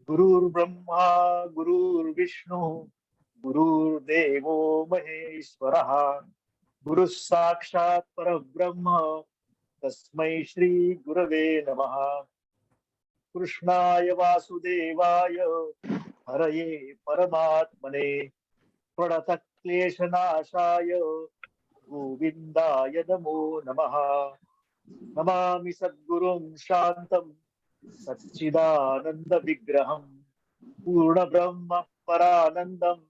गुरुर्ब्रह्मा गुरुर्विष्णू गुरुर्देवो महेश्वरः गुरुः साक्षात् परब्रह्म तस्मै श्री गुरवे नमः। कृष्णाय वासुदेवाय हरये परमात्मने प्रणतक्लेशनाशाय गोविन्दाय नमो नमः। नमामि सद्गुरुं शान्तं सच्चिदानंद विग्रहं पूर्ण ब्रह्म परानंदम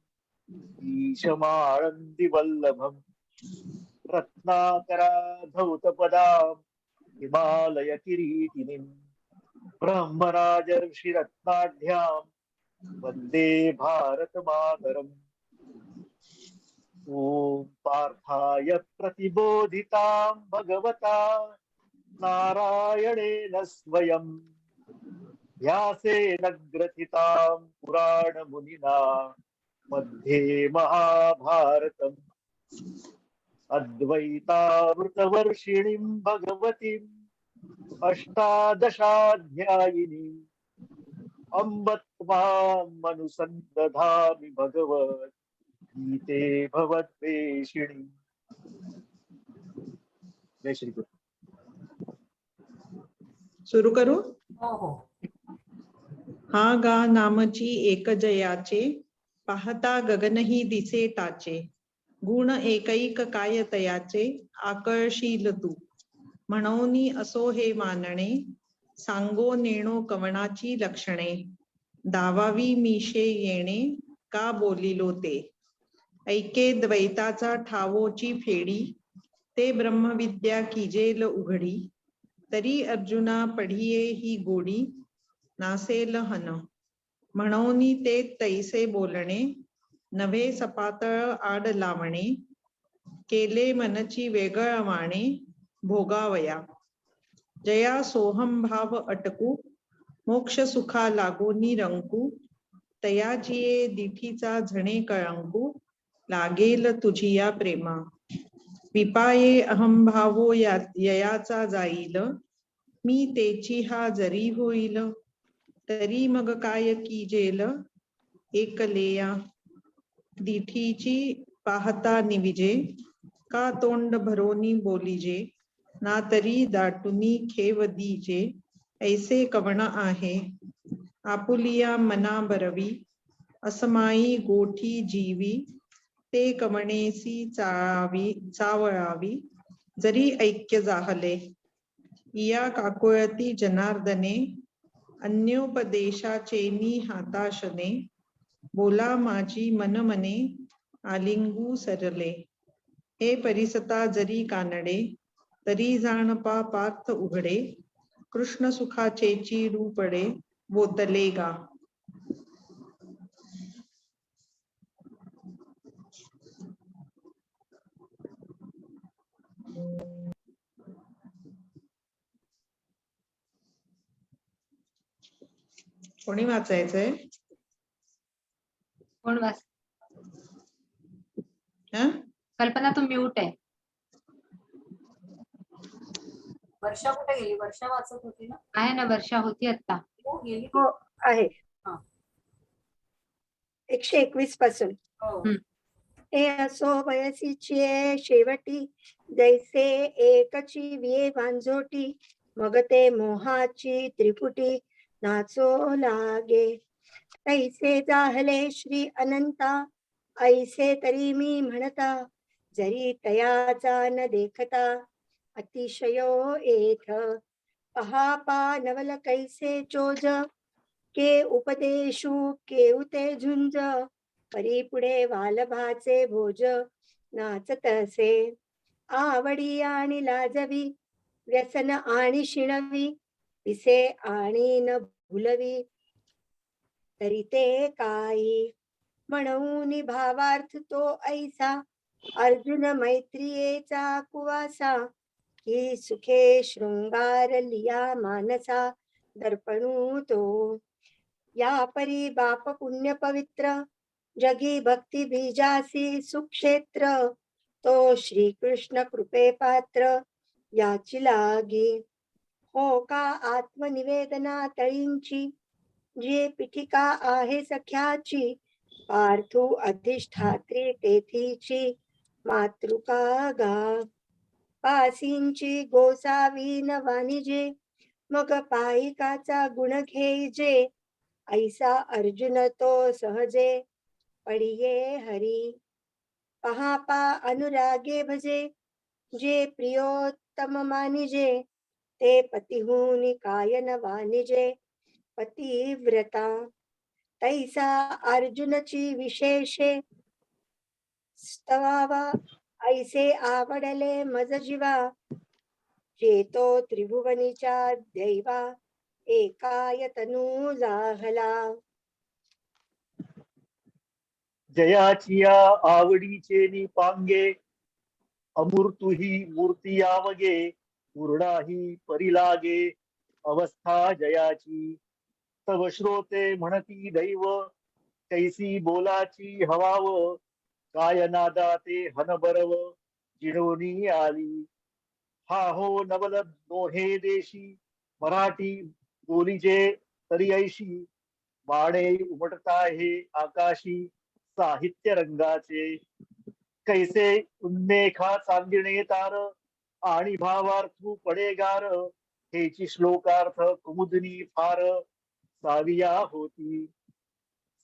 ईशमानंदि वल्लभम रत्नाकराधौतपदां हिमालय किरीटिनीं ब्रह्मराजर्षि रत्नाढ्यां वंदे भारत मातरम्। ओम पार्थाय प्रतिबोधितां भगवता नारायणेन स्वयं व्यासेन ग्रथितां पुराणमुनिना मध्ये महाभारतम् अद्वैतामृतवर्षिणीं भगवतीम् अष्टादशाध्यायिनीम् अम्ब त्वामनुसन्दधामि भगवद्गीते भवद्वेषिणी। जय श्री कृष्ण। सुरू करू. हो हो. हा गा नामची एक जयाचे, पाहता गगनही दिसे टाचे. गुण एकैक काय तयाचे, आकळशील तू म्हणूनी असो हे मानणे. सांगो नेणो कवणाची लक्षणे, दावावी मिशे येणे का बोलिलो ते. ऐके द्वैताचा ठावोची फेडी, ते ब्रह्मविद्या कीजेल उघडी. तरी अर्जुना पढिये ही गोडी, नासेल हन म्हणूनी ते तैसे बोलणे. नव्हे सपातळ आड लावणे, केले मनची वेगळवाणे भोगावया. जया सोहम भाव अटकू, मोक्ष सुखा लागोनी रंकू. तयाजिये दिठीचा झणे कळंकू, लागेल तुझिया प्रेमा. विपाये अहंभावो ययाचा जाईल, मी तेची हा जरी होईल. तरी मग काय कीजेल एकलेया, दिठीची पाहता निविजे. का तोंड भरोनी बोलिजे, ना तरी दाटुनी खेव दीजे. ऐसे कवण आहे आपुलिया मना बरवी, असमाई गोठी जीवी. ते कवणेसी चावळावी, जरी ऐक्य जाहले. या काकुळती जनार्दने, अन्योपदेशाचेनी हाताशने. बोला माझी मनमने, आलिंगू सरले. हे परिसता जरी कानडे, तरी जाणपा पार्थ उघडे. कृष्ण सुखाचेची रूपडे, बोतले गा. कोणी वाचायचंय? कोण वाच? कल्पना तू म्यूट आहे. वर्षा कुठे गेली? वर्षा वाचत होती ना? आहे ना, वर्षा होती आता. हो गेली. हो आहे. हा. 121 पासून. हे असो वयसीची शेवटी, जैसे एकची विये वांझोटी. मग ते मोहाची त्रिपुटी, नाचो लागे. तैसे जाहले श्री अनंता, ऐसे तरी मी म्हणता. जरी तयाचा न देखता, अतिशयो एथ. पहा नवल कैसे चोज, के उपदेशू केउते झुंज. परी पुढे वालभाचे भोज, नाचतसे आवडी आणि लाजवी. व्यसन आणि शिणवी, पिसे आणि न भुलवी. तरी ते काही म्हणून भावार्थ तो ऐसा. अर्जुन मैत्रियेचा कुवासा, की सुखे शृंगार लिया मानसा. दर्पणू तो या परी बाप पुण्य पवित्र, जगी भक्ती बीजासी सुक्षेत्र. तो श्री कृष्ण कृपे पात्र, याची लागी. हो का आत्मनिवेदना तळींची, जे पीठिका आहे सख्याची पार्थू अधिष्ठात्री तेथीची मातृका गा पासींची गोसावी न वाणिजे मग पायिकाचा गुण घेईजे ऐसा अर्जुन तो सहजे पडिये हरी पहापा अनुरागे भजे जे प्रियोत्तम मानिजे ते पतिहूनी काय न वानिजे पतिव्रता तैसा अर्जुनची विशेषे स्तवावा ऐसे आवडले मज जीवा जेतो त्रिभुवनीच्या दैवा एकाय तनू जाहला जयाचिया आवडीचे निपांगे अमूर्तुही मूर्ती आवगे पूर्णाही परिलागे अवस्था जयाची तव श्रोते म्हणती दैव कैसी बोलाची हवाव काय नादा ते हनबरव जिणोनी आली हा हो नवल दोहे देशी मराठी बोलीचे तरी ऐशी बाणे उमटता हे आकाशी साहित्य रंगाचे कैसे उन्मेखा चांदिणे तार आणि भावार्थू पडेगार हेची श्लोकार्थ कुमुदनी फार साविया होती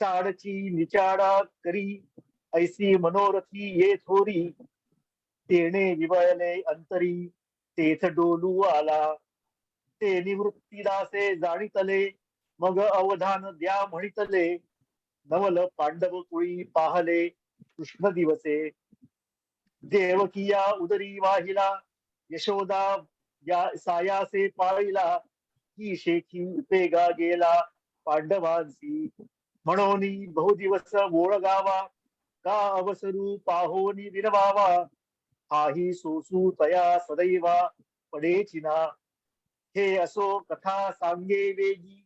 साडची निचाडा करी ऐसी मनोरथी ये थोरी तेने विवळले अंतरी तेथ डोलू आला ते निवृत्तीदासे जाणीतले मग अवधान द्या म्हणितले नवल पांडव कुळी पाहले कृष्ण दिवसे देवकिया उदरी वाहिला यशोदा या सायासे पाळिला ही शेखी उपेगा गेला पांडवांसी म्हणून बहुदिवस ओळगावा का अवसरू पाहोनी विनवावा हाही सोसू तया सदैवा पडेचिना हे असो कथा सांगे वेगी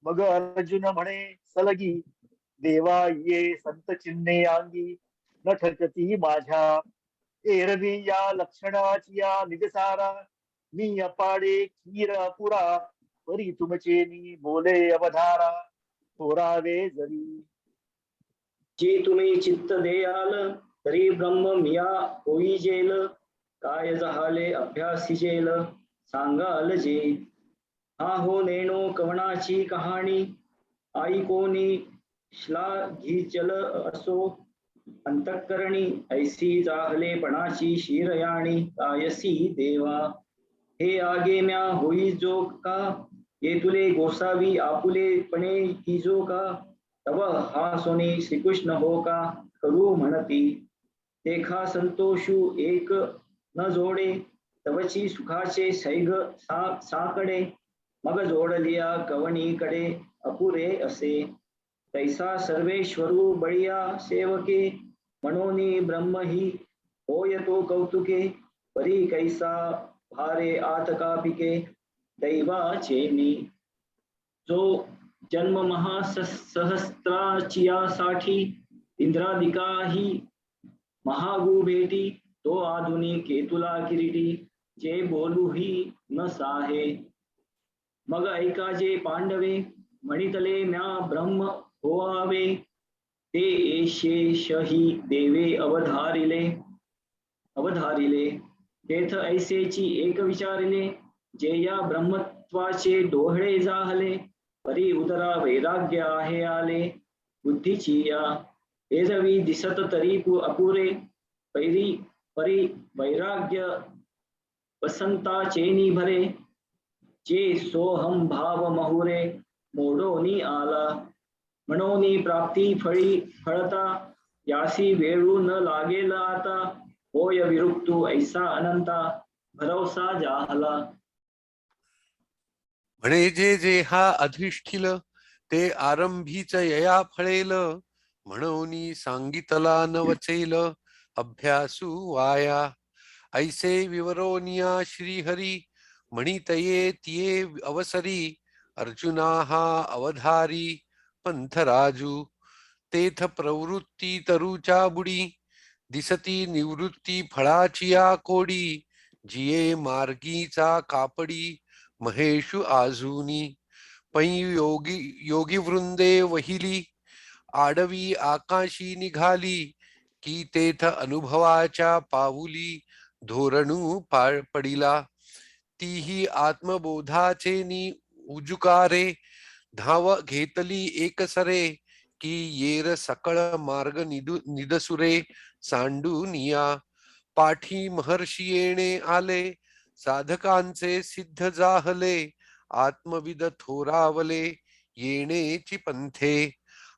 मग अर्जुन म्हणे सलगी देवा ये संत चिन्हे अंगी न ठकती माझ्या एरवी या लक्षणाची या निजसारा मी अपाडे खीर अपुरा परी तुमचे मी बोले अवधारा थोरावे जरी जे तुम्ही चित्त देयाल तरी ब्रह्म मिया होईजेल काय जहाले अभ्यासिजेल सांगाल जे हा हो नेणो कवनाची कहाणी आई कोणी श्लाघिचल असो अंतःकरणी ऐसी जाहलेपणाची शिरयाणी कायसी देवा हे आगे म्या होई जो का ये तुले गोसावी आपुलेपणे की जो का तव हा सोनी श्रीकृष्ण हो का करू म्हणती देखा संतोषू एक न जोडे तवची सुखाचे सैग साकडे मग जोडलिया कवणीकडे अपुरे असे तैसा सर्वेश्वरू बळिया सेवके मनोनी ब्रह्म ही होय तो कौतुके परी कैसा भारे आतका पिके दैवाचे मी जो जन्म महासहस्त्राचियासाठी इंद्रादिकाही महागु भेटी तो आधुनिक केतुला किरीटी जे बोलूही न साहे मग ऐका जे पांडवे म्हणितले म्या ब्रह्म होआवे ते एशेषही देवे अवधारिले तेथ ऐसेची एक विचारिले जे या ब्रह्मत्वाचे डोहळे जाहले परी उदरा वैराग्य आहे आले बुद्धीची या एरवी दिसत तरी अपुरे परी वैराग्य वसंताचे निभरे जे सोहम भाव महुरे मोडोनी आला मनोनी प्राप्ती फळता यासी वेळू न लागेल आता होय विरुक्तू ऐसा अनंता भरवसा जाहला म्हणे जे जे हा अधिष्ठिल ते आरंभीच यया फळेल म्हणून सांगितला न वचेल अभ्यासू वाया ऐसे विवरोनिया श्रीहरी म्हणितये तिये अवसरी अर्जुना हा अवधारी पंथराजू तेथ प्रवृत्ती तरुचा बुडी दिसती निवृत्ती फळाची या कोडी जिये मार्गीचा कापडी महेशु आजूनी पै योगी वृंदे वहिली, आडवी आकाशी निघाली, की तेथ अनुभवाच्या पाऊली धोरणू पडिला. तीही आत्मबोधाचे उजुकारे, धाव घेतली एकसरे, की येर सकळ मार्ग निदसुरे सांडूनिया. पाठी महर्षी येणे आले, साधकांचे सिद्ध जाहले, आत्मविद थोरावले येणेची पंथे.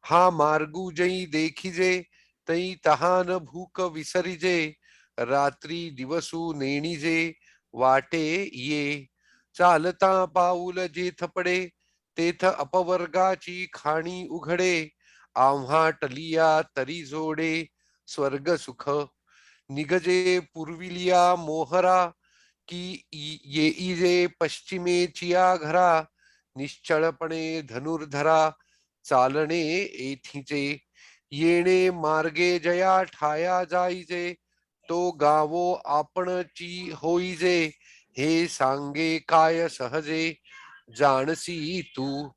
हा मार्गू जई देखिजे, तई तहान भूक विसरिजे, रात्री दिवसू नेणिजे वाटे ये. चालता पाऊल जेथ पडे, तेथ अपवर्गाची खाणी उघडे, आम्हा टलिया तरी जोडे स्वर्ग सुख. निगजे पूर्विलिया मोहरा, की येईजे पश्चिमेचिया घरा, निश्चळपणे धनुर्धरा चालणे येथीचे. येणे मार्गे जया ठाया जाईजे, तो गावो आपणची होईजे, हे सांगे काय सहजे जाणसी तू.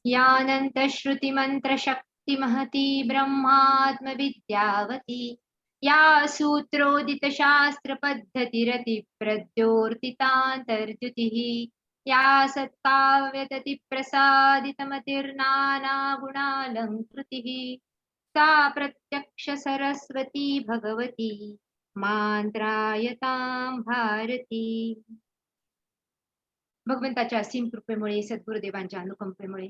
यानंत श्रुती मंत्र शक्ती महती ब्रह्मात्म विद्यावती, या सूत्रोदित शास्त्र पद्धतिरति प्रद्योर्तितांतर्द्युतिः, या सत्काव्यतति प्रसादितमतिर्नाना गुणालंकृतिः, सा प्रत्यक्ष सरस्वती भगवती मांत्रायतां भारती. भगवंताच्या असीम कृपेमुळे, सद्गुरुदेवांच्या अनुकंपेमुळे,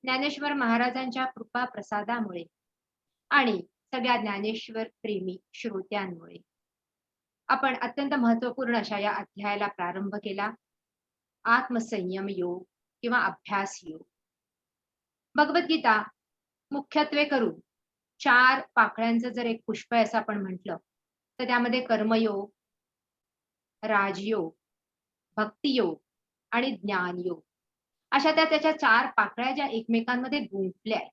ज्ञानेश्वर महाराजांच्या कृपा प्रसादामुळे आणि सगळ्या ज्ञानेश्वर प्रेमी श्रोत्यांमुळे आपण अत्यंत महत्वपूर्ण अशा या अध्यायाला प्रारंभ केला. आत्मसंयम योग किंवा अभ्यास योग. भगवद्गीता मुख्यत्वे करून 4 पाकळ्यांचं जर एक पुष्प आहे असं आपण म्हटलं, तर त्यामध्ये कर्मयोग, राजयोग, भक्तियोग आणि ज्ञानयोग अशा त्याच्या 4 पाकळ्या ज्या एकमेकांमध्ये गुंफल्या आहेत.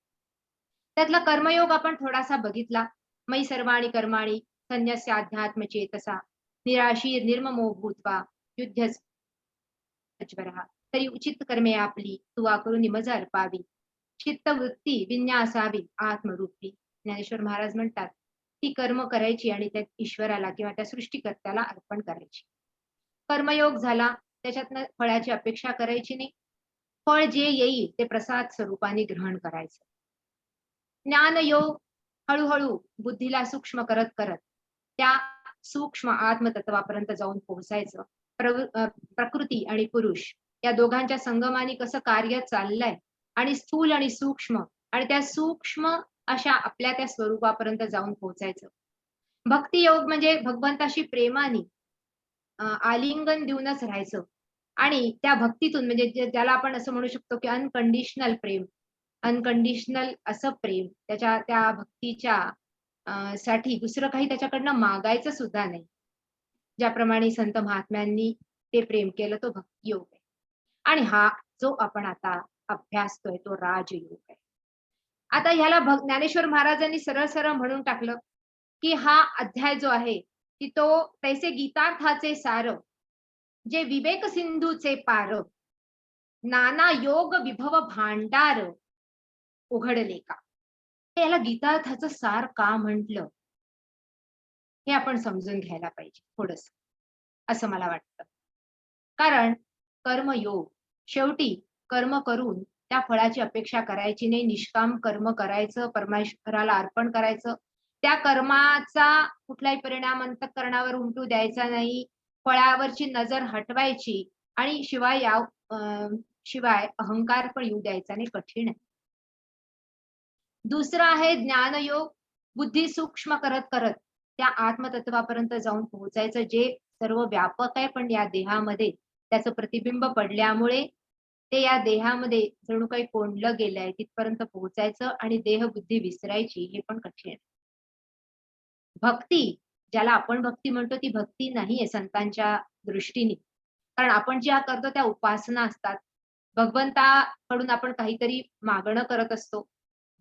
त्यातला कर्मयोग आपण थोडासा बघितला. मयि सर्वाणि कर्माणि संन्यस्याध्यात्म चेतसा, निराशीर निर्ममो भूत्वा युद्ध तरी उचित कर्मे आपली तुवा करून मज अर्पावी, चित्तवृत्ती विन्यासावी आत्मरूपी. ज्ञानेश्वर महाराज म्हणतात ती कर्म करायची आणि त्या ईश्वराला किंवा त्या सृष्टीकर्त्याला अर्पण करायची. कर्मयोग झाला, त्याच्यातनं फळाची अपेक्षा करायची नाही. फळ जे येईल ते प्रसाद स्वरूपाने ग्रहण करायचं. ज्ञानयोग हळूहळू बुद्धीला सूक्ष्म करत करत त्या सूक्ष्म आत्मतत्वापर्यंत जाऊन पोहोचायचं. प्रकृती आणि पुरुष या दोघांच्या संगमाने कसं कार्य चाललंय आणि स्थूल आणि सूक्ष्म आणि त्या सूक्ष्म अशा आपल्या त्या स्वरूपापर्यंत जाऊन पोहोचायचं. भक्तियोग म्हणजे भगवंताशी प्रेमाने आलिंगन देऊनच राहायचं आणि त्या भक्तीतून म्हणजे ज्याला आपण असं म्हणू शकतो की अनकंडिशनल प्रेम, अनकंडिशनल असं प्रेम, त्या भक्तीच्या साठी दुसरं काही त्याच्याकडनं मागायचं सुद्धा नाही. ज्याप्रमाणे संत महात्म्यांनी ते प्रेम केलं तो भक्तियोग आहे. आणि हा जो आपण आता अभ्यासतोय तो राजयोग आहे. आता ह्याला ज्ञानेश्वर महाराजांनी सरळ सरळ म्हणून टाकलं की हा अध्याय जो आहे की तो तैसे गीतार्थाचे सार, जे विवेक सिंधूचे पार, नाना योग विभव भांडार उघडले का. याला गीतार्थाचं सार का म्हटलं हे आपण समजून घ्यायला पाहिजे थोडस, असं मला वाटतं. कारण कर्मयोग शेवटी कर्म करून त्या फळाची अपेक्षा करायची नाही. निष्काम कर्म करायचं, परमेश्वराला अर्पण करायचं. त्या कर्माचा कुठलाही परिणाम अंतःकरणावर उमटू द्यायचा नाही. फळावरची नजर हटवायची आणि शिवाय अहंकार पण येऊ द्यायचा नाही. कठीण आहे. दुसरं आहे ज्ञानयोग. बुद्धी सूक्ष्म करत करत त्या आत्मतत्वापर्यंत जाऊन पोहोचायचं, जे सर्व व्यापक आहे पण या देहामध्ये त्याचं प्रतिबिंब पडल्यामुळे ते या देहामध्ये जणू काही कोंडलं गेलंय, तिथपर्यंत पोहोचायचं आणि देह बुद्धी विसरायची, हे पण कठीण आहे. भक्ती ज्याला आपण भक्ती म्हणतो ती भक्ती नाहीये संतांच्या दृष्टीने, कारण आपण ज्या करतो त्या उपासना असतात. भगवंताकडून आपण काहीतरी मागणं करत असतो.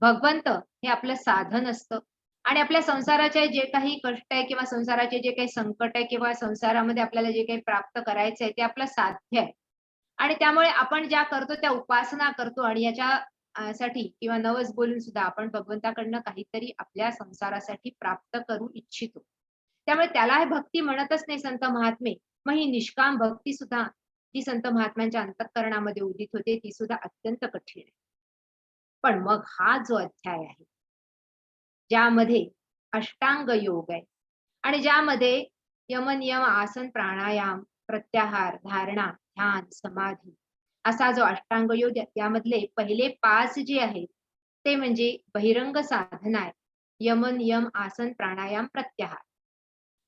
भगवंत हे आपलं साधन असतं आणि आपल्या संसाराचे जे काही कष्ट आहे किंवा संसाराचे जे काही संकट आहे किंवा संसारामध्ये आपल्याला जे काही प्राप्त करायचं आहे ते आपलं साध्य आहे. आणि त्यामुळे आपण ज्या करतो त्या उपासना करतो आणि याच्या साठी किंवा नवस बोलून सुद्धा आपण भगवंताकडनं काहीतरी आपल्या संसारासाठी प्राप्त करू इच्छितो. त्यामुळे त्याला हे भक्ती म्हणतच नाही संत महात्मे. मग ही निष्काम भक्ती सुद्धा जी संत महात्म्यांच्या अंतःकरणामध्ये उदित होते ती सुद्धा अत्यंत कठीण आहे. पण मग हा जो अध्याय आहे ज्यामध्ये अष्टांग योग आहे आणि ज्यामध्ये यम नियम आसन प्राणायाम प्रत्याहार धारणा ध्यान समाधी असा जो अष्टांग योग यामधले पहिले 5 जे आहेत ते म्हणजे बहिरंग साधना आहे. यम नियम आसन प्राणायाम प्रत्याहार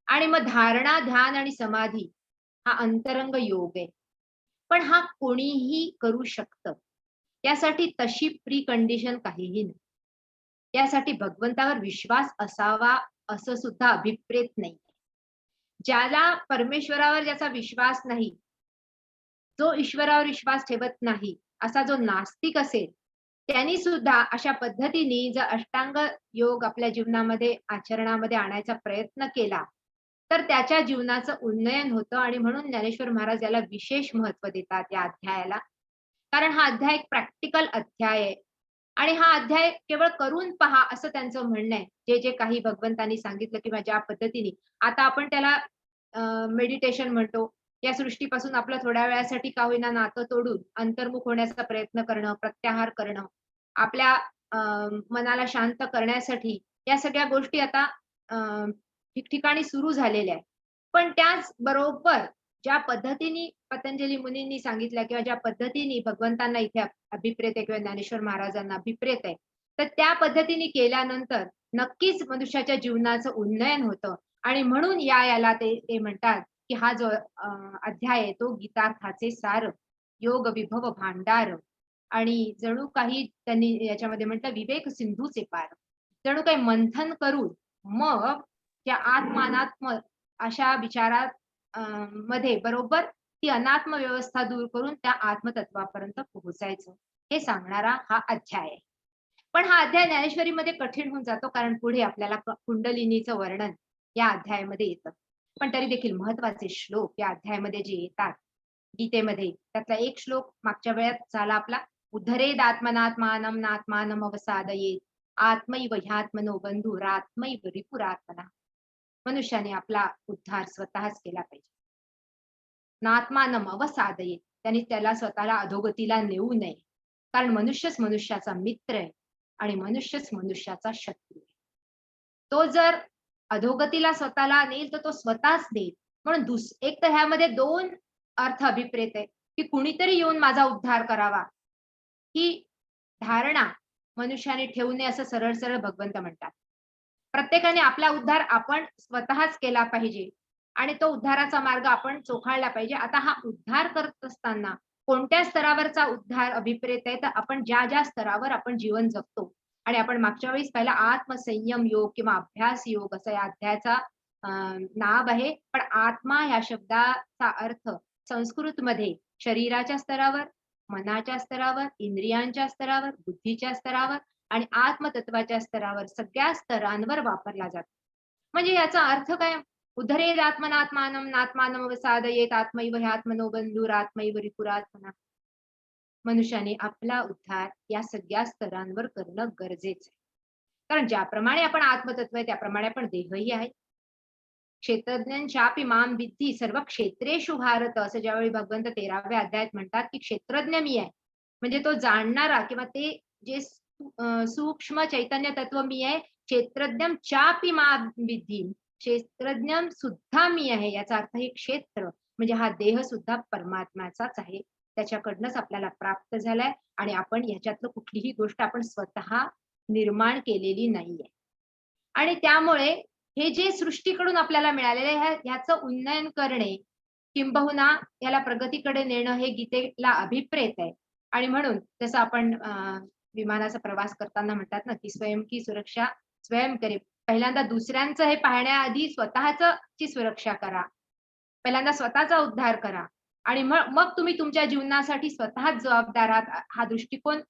आणि मग धारणा ध्यान आणि समाधी हा अंतरंग योग आहे. पण हा कोणीही करू शकतं. यासाठी तशी प्री कंडिशन काहीही नाही. यासाठी भगवंतावर विश्वास असावा असं सुद्धा अभिप्रेत नाही. ज्याला परमेश्वरावर ज्याचा विश्वास नाही, जो ईश्वरावर विश्वास ठेवत नाही, असा जो नास्तिक असेल, त्यांनी सुद्धा अशा पद्धतीने जर अष्टांग योग आपल्या जीवनामध्ये आचरणामध्ये आणायचा प्रयत्न केला, तर त्याच्या जीवनाचं उन्नयन होतं आणि म्हणून ज्ञानेश्वर महाराज याला विशेष महत्त्व देतात या अध्यायाला. कारण हा अध्याय एक प्रॅक्टिकल अध्याय आहे आणि हा अध्याय केवळ करून पहा असं त्यांचं म्हणणं आहे. जे जे काही भगवंतांनी सांगितलं किंवा ज्या पद्धतीने आता आपण त्याला मेडिटेशन म्हणतो. या सृष्टीपासून आपलं थोड्या वेळासाठी का होईना नातं तोडून अंतर्मुख होण्याचा प्रयत्न करणं, प्रत्याहार करणं, आपल्या मनाला शांत करण्यासाठी या सगळ्या गोष्टी आता ठिकठिकाणी सुरू झालेल्या आहेत. पण त्याच बरोबर ज्या पद्धतीने पतंजली मुनींनी सांगितल्या किंवा ज्या पद्धतीने भगवंतांना इथे अभिप्रेत आहे किंवा ज्ञानेश्वर महाराजांना अभिप्रेत आहे, तर त्या पद्धतीने केल्यानंतर नक्कीच मनुष्याच्या जीवनाचं उन्नयन होतं आणि म्हणून याला ते म्हणतात की हा जो अध्याय आहे तो गीतार्थाचे सार, योग विभव भांडार आणि जणू काही त्यांनी याच्यामध्ये म्हटलं विवेक सिंधूचे पार. जणू काही मंथन करून मग त्या आत्मानात्म अशा विचारात मध्ये बरोबर ती अनात्म व्यवस्था दूर करून त्या आत्मतत्वापर्यंत पोहोचायचं हे सांगणारा हा अध्याय आहे. पण हा अध्याय ज्ञानेश्वरीमध्ये कठीण होऊन जातो कारण पुढे आपल्याला कुंडलिनीचं वर्णन या अध्यायामध्ये येतं. पण तरी देखील महत्वाचे श्लोक या अध्यायामध्ये जे येतात गीतेमध्ये त्यातला एक श्लोक मागच्या वेळात झाला आपला उद्धरेदात्मनात्मानं नात्मानं अवसादयेत आत्मैव ह्यात्मनो बंधुरात्मैव रिपुरात्मना. मनुष्याने आपला उद्धार स्वतःच केला पाहिजे. नात्मानम अवसादयेत त्यांनी त्याला स्वतःला अधोगतीला नेऊ नये. कारण मनुष्यच मनुष्याचा मित्र आहे आणि मनुष्यच मनुष्याचा शत्रू आहे. तो जर अधोगतीला स्वतःला नेईल तर तो स्वतःच देईल. म्हणून एक तर ह्यामध्ये 2 अर्थ अभिप्रेत आहे की कुणीतरी येऊन माझा उद्धार करावा. ही धारणा मनुष्याने ठेवू नये असं सरळ सरळ भगवंत म्हणतात. प्रत्येकाने आपला उद्धार आपण स्वतःच केला पाहिजे आणि तो उद्धाराचा मार्ग आपण चोखाळला पाहिजे. आता हा उद्धार करत असताना कोणत्या स्तरावरचा उद्धार अभिप्रेत आहे तर आपण ज्या ज्या स्तरावर आपण जीवन जगतो आणि आपण मागच्या वेळेस पहिला आत्मसंयम योग किंवा अभ्यास योग असं या अध्यायाचा नाव आहे. पण आत्मा या शब्दाचा अर्थ संस्कृतमध्ये शरीराच्या स्तरावर, मनाच्या स्तरावर, इंद्रियांच्या स्तरावर, बुद्धीच्या स्तरावर आणि आत्मतत्वाच्या स्तरावर सगळ्या स्तरांवर वापरला जातो. म्हणजे याचा अर्थ काय? उद्धरेद आत्मनात्मानं नात्मानं अवसादयेत आत्मैव ह्यात्मनो बंधुरात्मैव रिपुरात्मना. मनुष्याने आपला उद्धार या सगळ्या स्तरांवर करणं गरजेचं आहे. कारण ज्याप्रमाणे आपण आत्मतत्व आहे त्याप्रमाणे आपण देहही आहे. क्षेत्रज्ञांचापि माम विद्धी सर्व क्षेत्रेषु भारत असं ज्यावेळी भगवंत 13व्या अध्यायात म्हणतात की क्षेत्रज्ञ मी आहे. म्हणजे तो जाणणारा किंवा ते जे सूक्ष्म चैतन्य तत्व मी आहे. क्षेत्रज्ञम चापि माम विद्धी, क्षेत्रज्ञ सुद्धा मी आहे. याचा अर्थ हे क्षेत्र म्हणजे हा देह सुद्धा परमात्म्याचाच आहे. त्याच्याकडनंच आपल्याला प्राप्त झालाय आणि आपण ह्याच्यातलं कुठलीही गोष्ट आपण स्वतः निर्माण केलेली नाहीये. आणि त्यामुळे हे जे सृष्टीकडून आपल्याला मिळालेलं आहे ह्याचं उन्नयन करणे किंबहुना याला प्रगतीकडे नेणं हे गीतेला अभिप्रेत आहे. आणि म्हणून जसं आपण विमानाचा प्रवास करताना म्हणतात ना की स्वयं की सुरक्षा स्वयं करे. पहिल्यांदा दुसऱ्यांचं हे पाहण्याआधी ची सुरक्षा करा. पहिल्यांदा स्वतःचा उद्धार करा आणि मग तुम्ही तुमच्या जीवनासाठी स्वतःच जबाबदार आहात. हा दृष्टिकोन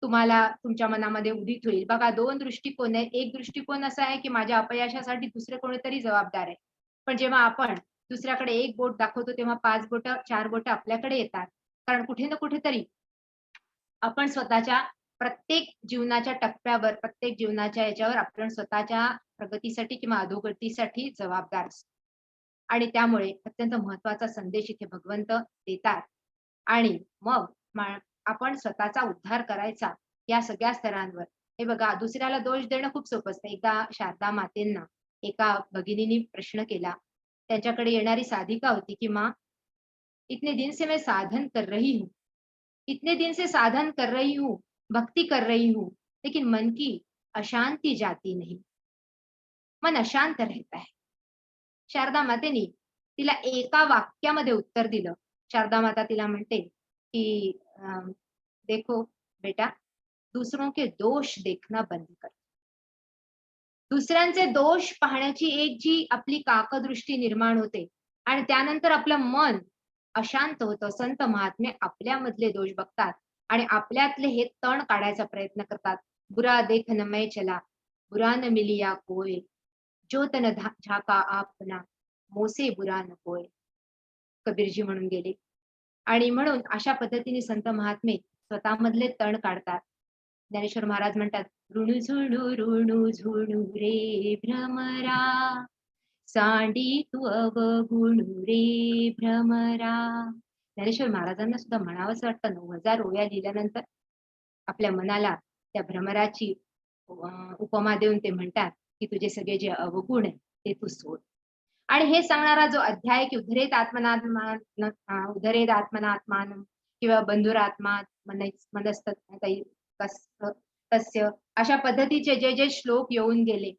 तुम्हाला तुमच्या मनामध्ये उदित होईल. बघा, दोन दृष्टिकोन आहेत. एक दृष्टिकोन असा आहे की माझ्या अपयशासाठी दुसरे कोणीतरी जबाबदार आहे. पण जेव्हा आपण दुसऱ्याकडे एक बोट दाखवतो तेव्हा 5 बोटं 4 बोटं आपल्याकडे येतात. कारण कुठे ना कुठेतरी आपण स्वतःच्या प्रत्येक जीवनाच्या टप्प्यावर, प्रत्येक जीवनाच्या याच्यावर आपण स्वतःच्या प्रगतीसाठी किंवा अधोगतीसाठी जबाबदार असतो. आणि त्यामुळे अत्यंत महत्त्वाचा संदेश इथे भगवंत देतात. आणि मग आपण स्वतःचा उद्धार करायचा या सगळ्या स्तरांवर. हे बघा, दुसऱ्याला दोष देणं खूप सोपं असतं. एकदा शारदा मातेंना एका भगिनीने प्रश्न केला. त्यांच्याकडे येणारी साधिका होती की माँ, इतने दिन से मैं साधन कर रही हूँ, इतने दिन से साधन कर रही हूँ, भक्ति कर रही हूँ, लेकिन मन की अशांति जाती नहीं, मन अशांत रहता है. शारदा मातेनी तिला एका वाक्यामध्ये उत्तर दिलं. शारदा माता तिला म्हणते की देखो बेटा, दूसरों के दोष देखना बंद कर. दुसऱ्यांचे दोष पाहण्याची एक जी आपली काकदृष्टी निर्माण होते आणि त्यानंतर आपलं मन अशांत होतं. संत महात्मे आपल्यामधले दोष बघतात आणि आपल्यातले हे तण काढायचा प्रयत्न करतात. बुरा देख न मैं चला, बुरा न मिलिया कोय, जो तन झाका आपना, मोसे बुरा न कोय, कबीरजी म्हणून गेले. आणि म्हणून अशा पद्धतीने संत महात्मे स्वतःमधले तण काढतात. ज्ञानेश्वर महाराज म्हणतात, ऋणू झुणू रे भ्रमरा, सांडी तू अवगुणू रे भ्रमरा. ज्ञानेश्वर महाराजांना सुद्धा म्हणावंच वाटतं. 9000 ओव्या लिहिल्यानंतर आपल्या मनाला त्या भ्रमराची उपमा देऊन ते म्हणतात की तुझे सगळे जे अवगुण आहे ते तू सोड. आणि हे सांगणारा जो अध्याय की उद्धरेत आत्मनात्मान किंवा बंधुरात्मा तस्य, अशा पद्धतीचे जे जे श्लोक येऊन गेले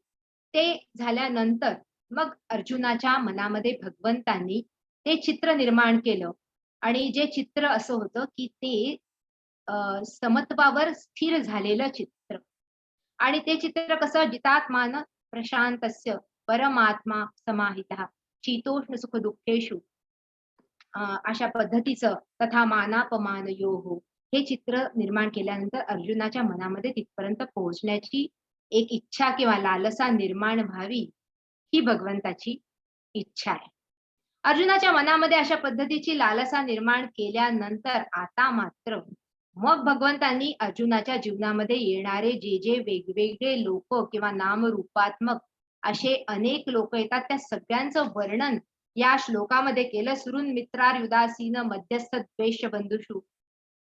ते झाल्यानंतर मग अर्जुनाच्या मनामध्ये भगवंतांनी ते चित्र निर्माण केलं. आणि जे चित्र असं होतं की ते समत्वावर स्थिर झालेलं चित्र. आणि ते चित्र कसं, जितात्मान प्रशांतस्य परमात्मा समाहितः शीतोष्ण सुख दुःखेषु, अशा पद्धतीचं तथा मानापमानयोः हे चित्र निर्माण केल्यानंतर अर्जुनाच्या मनामध्ये तिथपर्यंत पोहोचण्याची एक इच्छा किंवा लालसा निर्माण व्हावी, ही भगवंताची इच्छा आहे. अर्जुनाच्या मनामध्ये अशा पद्धतीची लालसा निर्माण केल्यानंतर आता मात्र मग भगवंतांनी अर्जुनाच्या जीवनामध्ये येणारे जे जे वेगवेगळे लोक किंवा नामरूपात्मक असे अनेक लोक येतात, त्या सगळ्यांचं वर्णन या श्लोकामध्ये केलं. सुरून मित्रार्युदासीन मध्यस्थ द्वेष बंधुषु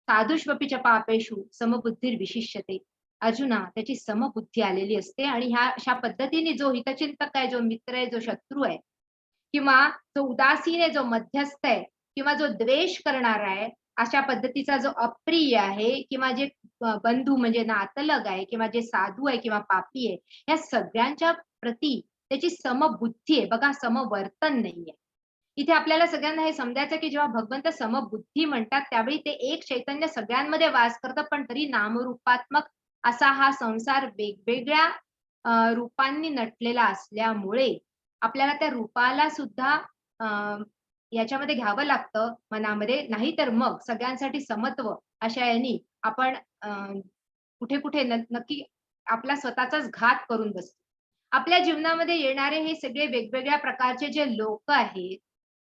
साधुष्वपी च पापेषु समबुद्धिर विशिष्यते. अर्जुना, त्याची समबुद्धी आलेली असते आणि ह्या अशा पद्धतीने जो हितचिंतक आहे, जो मित्र आहे, जो शत्रू आहे, किंवा जो उदासीन आहे, जो मध्यस्थ आहे, किंवा जो द्वेष करणारा आहे, अशा पद्धतीचा जो अप्रिय आहे, किंवा जे बंधू म्हणजे नातलग आहे, किंवा जे साधू आहे किंवा पापी आहे, या सगळ्यांच्या प्रती त्याची समबुद्धी आहे. बघा, समवर्तन नाहीये. इथे आपल्याला सगळ्यांना हे समजायचं की जेव्हा भगवंत समबुद्धी म्हणतात त्यावेळी ते एक चैतन्य सगळ्यांमध्ये वास करतं, पण तरी नामरूपात्मक असा हा संसार वेगवेगळ्या रूपांनी नटलेला असल्यामुळे आपल्याला त्या रूपाला सुद्धा याच्यामध्ये घ्यावं लागतं मनामध्ये. नाही तर मग सगळ्यांसाठी समत्व अशा यांनी आपण कुठे कुठे नक्की आपला स्वतःचाच घात करून बसतो. आपल्या जीवनामध्ये येणारे हे सगळे वेगवेगळ्या प्रकारचे जे लोक आहेत,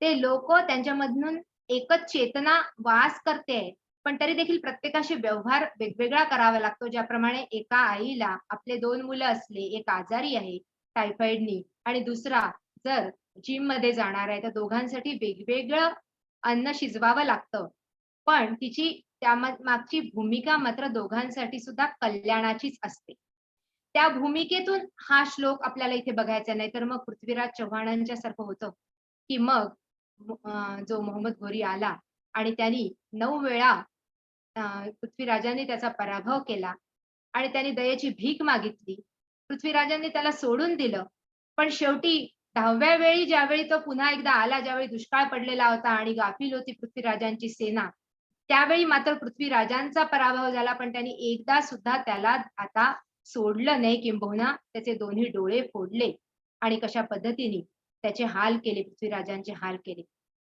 ते लोक त्यांच्यामधून एकच चेतना वास करते, पण तरी देखील प्रत्येकाशी व्यवहार वेगवेगळा करावा लागतो. ज्याप्रमाणे एका आईला आपले 2 मुलं असले, एक आजारी आहे टायफॉइडनी आणि दुसरा जर जिम मध्ये जाणार आहे, तर दोघांसाठी वेगवेगळं अन्न शिजवावं लागतं, पण तिची त्या मागची भूमिका मात्र दोघांसाठी सुद्धा कल्याणाचीच असते. त्या भूमिकेतून हा श्लोक आपल्याला इथे बघायचा नाही. तर मग पृथ्वीराज चव्हाणांच्या सारखं होतं की मग जो मोहम्मद घोरी आला आणि त्यांनी 9 वेळा पृथ्वीराजांनी त्याचा पराभव केला आणि त्यांनी दयेची भीक मागितली. पृथ्वीराजांनी त्याला सोडून दिलं, पण शेवटी 10व्या वेळी ज्यावेळी तो पुन्हा एकदा आला, ज्यावेळी दुष्काळ पडलेला होता आणि गाफील होती पृथ्वीराजांची सेना, त्यावेळी मात्र पृथ्वीराजांचा पराभव झाला, पण त्यांनी एकदा सुद्धा त्याला आता सोडलं नाही. किंबहुना त्याचे दोन्ही डोळे फोडले आणि कशा पद्धतीने त्याचे हाल केले, पृथ्वीराजांचे हाल केले.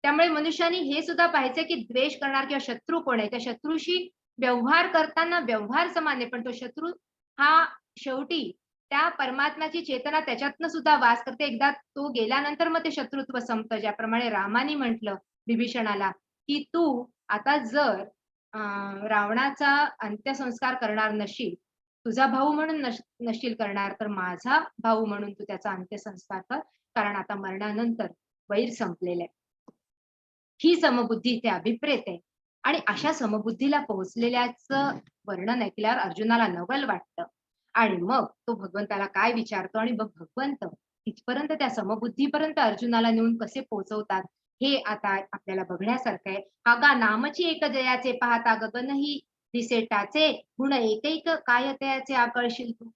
त्यामुळे मनुष्याने हे सुद्धा पाहायचं की द्वेष करणार किंवा शत्रू कोण आहे, त्या शत्रूशी व्यवहार करताना व्यवहार समान आहे, पण तो शत्रू हा शेवटी त्या परमात्म्याची चेतना त्याच्यातनं सुद्धा वास करते. एकदा तो गेल्यानंतर मग ते शत्रुत्व संपतं. ज्याप्रमाणे रामानी म्हटलं विभीषणाला, की तू आता जर रावणाचा अंत्यसंस्कार करणार नसशील, तुझा भाऊ म्हणून नसशील करणार, तर माझा भाऊ म्हणून तू त्याचा अंत्यसंस्कार कर. कारण आता मरणानंतर वैर संपलेलं आहे. ही समबुद्धी इथे अभिप्रेत आहे. आणि अशा समबुद्धीला पोहोचलेल्याचं वर्णन ऐकल्यावर अर्जुनाला नवल वाटतं. आणि मग तो भगवंताला काय विचारतो आणि मग भगवंत तिथपर्यंत त्या समबुद्धीपर्यंत अर्जुनाला नेऊन कसे पोहोचवतात हे आता आपल्याला बघण्यासारखं आहे. अगा नामची एक जयाचे पाहता गगनही दिसे टाचे, गुण एकैक काय तयाचे आकळशील तू.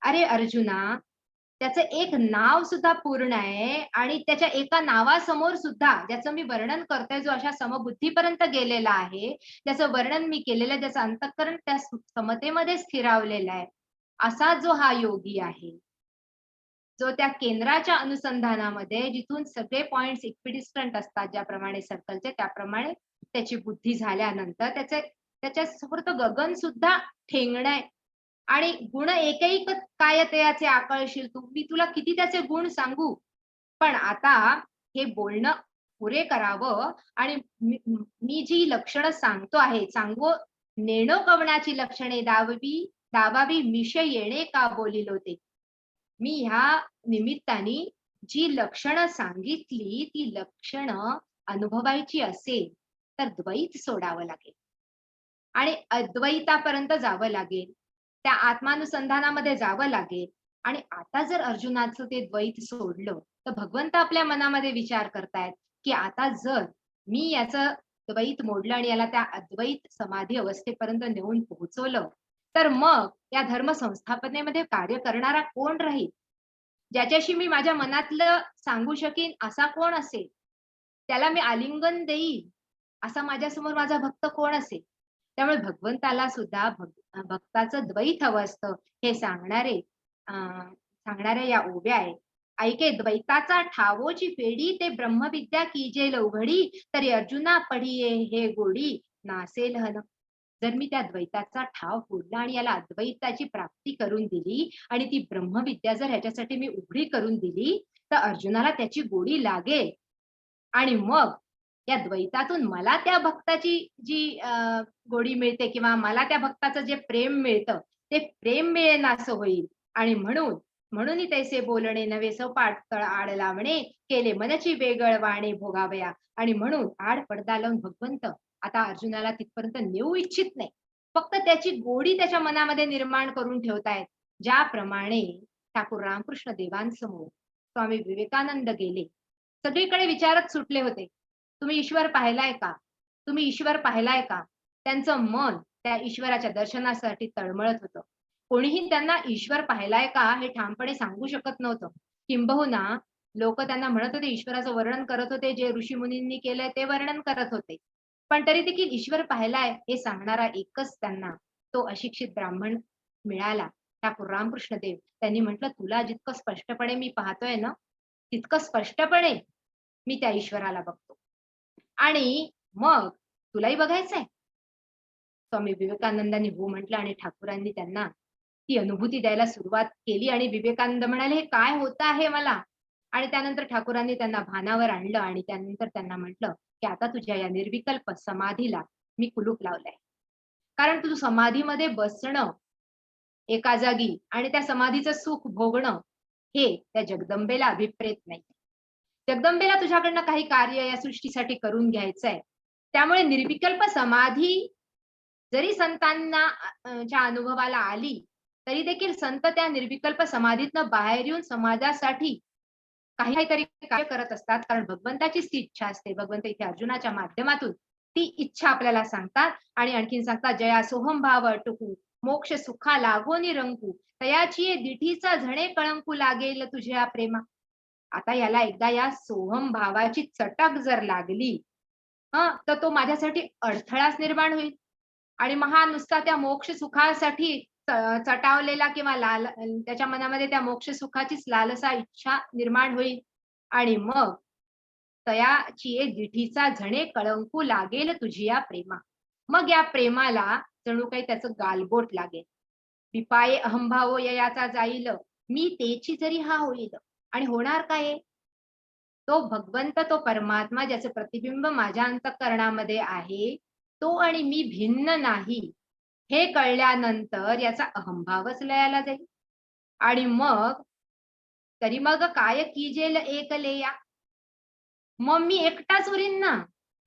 अरे अर्जुना, त्याचं एक नाव सुद्धा पूर्ण आहे आणि त्याच्या एका नावासमोर सुद्धा ज्याचं मी वर्णन करतोय, जो अशा समबुद्धीपर्यंत गेलेला आहे, ज्याचं वर्णन मी केलेलं आहे, ज्याचं अंतःकरण त्या समतेमध्ये स्थिरावलेलं आहे, असा जो हा योगी आहे, जो त्या केंद्राच्या अनुसंधानामध्ये जिथून सगळे पॉइंट्स इक्विडिस्टंट असतात, ज्याप्रमाणे सर्कलचे, त्याप्रमाणे त्याची बुद्धी झाल्यानंतर त्याच्या समोर तो गगन सुद्धा ठेंगणं आहे. आणि गुण एकैक काय तयाचे आकळशील तू. मी तुला किती त्याचे गुण सांगू, पण आता हे बोलणं पुरे करावं आणि मी जी लक्षणं सांगतो आहे, सांगू नेणो कवणाची लक्षणे दावावी मिश येणे का बोलिलो ते. मी ह्या निमित्ताने जी लक्षणं सांगितली, ती लक्षणं अनुभवायची असेल तर द्वैत सोडावं लागेल आणि अद्वैतापर्यंत जावं लागेल, त्या आत्मानुसंधानामध्ये जावं लागेल. आणि आता जर अर्जुनाचं ते द्वैत सोडलं, तर भगवंत आपल्या मनामध्ये विचार करतायत की आता जर मी याचं द्वैत मोडलं आणि याला त्या अद्वैत समाधी अवस्थेपर्यंत नेऊन पोहोचवलं, तर मग या धर्म संस्थापनेमध्ये कार्य करणारा कोण राहील, ज्याच्याशी मी माझ्या मनातलं सांगू शकीन असा कोण असेल, त्याला मी आलिंगन देईन असा माझ्यासमोर माझा भक्त कोण असेल. त्यामुळे भगवंताला सुद्धा भक्ताचं द्वैत हवं असतं हे सांगणाऱ्या या ओव्या आहे. ऐके द्वैताचा ठावोची फेडी, ते ब्रह्मविद्या कीजे लवघडी, तरी अर्जुना पढिये हे गोडी नासेल हन. जर मी त्या द्वैताचा ठाव फोडला आणि याला अद्वैताची प्राप्ती करून दिली आणि ती ब्रह्मविद्या जर ह्याच्यासाठी मी उघडी करून दिली, तर अर्जुनाला त्याची गोडी लागेल. आणि मग या द्वैतातून मला त्या भक्ताची जी गोडी मिळते किंवा मला त्या भक्ताचं जे प्रेम मिळतं, ते प्रेम मिळेनासं होईल. आणि म्हणून तैसे बोलणे नवे सपाट तळ आड लावणे, केले मनची वेगळ वाणे भोगावया. आणि म्हणून आड पडदा लावून भगवंत आता अर्जुनाला तिथपर्यंत नेऊ इच्छित नाही, फक्त त्याची गोडी त्याच्या मनामध्ये निर्माण करून ठेवतायत. ज्याप्रमाणे ठाकूर रामकृष्ण देवांसमोर स्वामी विवेकानंद गेले, सगळीकडे विचारत सुटले होते, तुम्ही ईश्वर पाहिलाय का, तुम्ही ईश्वर पाहिलाय का. त्यांचं मन त्या ईश्वराच्या दर्शनासाठी तळमळत होतं. कोणीही त्यांना ईश्वर पाहिलाय का हे ठामपणे सांगू शकत नव्हतं. किंबहुना लोक त्यांना म्हणत होते, ईश्वराचं वर्णन करत होते, जे ऋषी मुनींनी केलंय ते वर्णन करत होते, पण तरी देखील ईश्वर पाहिलाय हे सांगणारा एकच त्यांना तो अशिक्षित ब्राह्मण मिळाला, ठाकूर रामकृष्ण देव. त्यांनी म्हटलं, तुला जितकं स्पष्टपणे मी पाहतोय ना, तितकं स्पष्टपणे मी त्या ईश्वराला बघतो. आणि मग तुलाही बघायचंय. स्वामी विवेकानंदांनी हो म्हटलं आणि ठाकूरांनी त्यांना ती अनुभूती द्यायला सुरुवात केली. आणि विवेकानंद म्हणाले, हे काय होत आहे मला. आणि त्यानंतर ठाकूरांनी त्यांना भानावर आणलं आणि त्यानंतर त्यांना म्हटलं की आता तुझ्या या निर्विकल्प समाधीला मी कुलूप लावलंय, कारण तू समाधीमध्ये बसणं एका जागी आणि त्या समाधीचं सुख भोगणं हे त्या जगदंबेला अभिप्रेत नाही. जगदंबेला तुझ्याकडनं काही कार्य या सृष्टीसाठी करून घ्यायचंय. त्यामुळे निर्विकल्प समाधी जरी संतांना च्या अनुभवाला आली, तरी देखील संत त्या निर्विकल्प समाधीतनं बाहेर येऊन समाजासाठी काहीतरी कार्य करत असतात. कारण भगवंताचीच ती इच्छा असते. भगवंत इथे अर्जुनाच्या माध्यमातून ती इच्छा आपल्याला सांगतात आणि आणखीन सांगतात, जया सोहम भाव अटकू, मोक्ष सुखा लागो निरंकू, तयाची दिठीचा झणे कळंकू लागेल तुझ्या प्रेमा. आता याला एकदा या सोहम भावाची चटक जर लागली तर तो माझ्यासाठी अडथळाच निर्माण होईल आणि महा नुसता त्या मोक्ष सुखासाठी चटावलेला किंवा त्याच्या मनामध्ये त्या मोक्ष सुखाचीच लालसा इच्छा निर्माण होईल. आणि मग तयाची दिठीचा झणे कळंकू लागेल तुझी या प्रेमा. मग या प्रेमाला जणू काही त्याचं गालबोट लागेल. पिपाये अहंभावो ययाचा जाईल, मी तेची जरी हा होईल. आणि होणार काय? तो भगवंत, तो परमात्मा ज्याचं प्रतिबिंब माझ्या अंतःकरणामध्ये आहे, तो आणि मी भिन्न नाही हे कळल्यानंतर याचा अहंभावच लयाला जाईल. आणि मग तरी मग काय कीजेल एकलेया, मग मी एकटाच उरीन ना,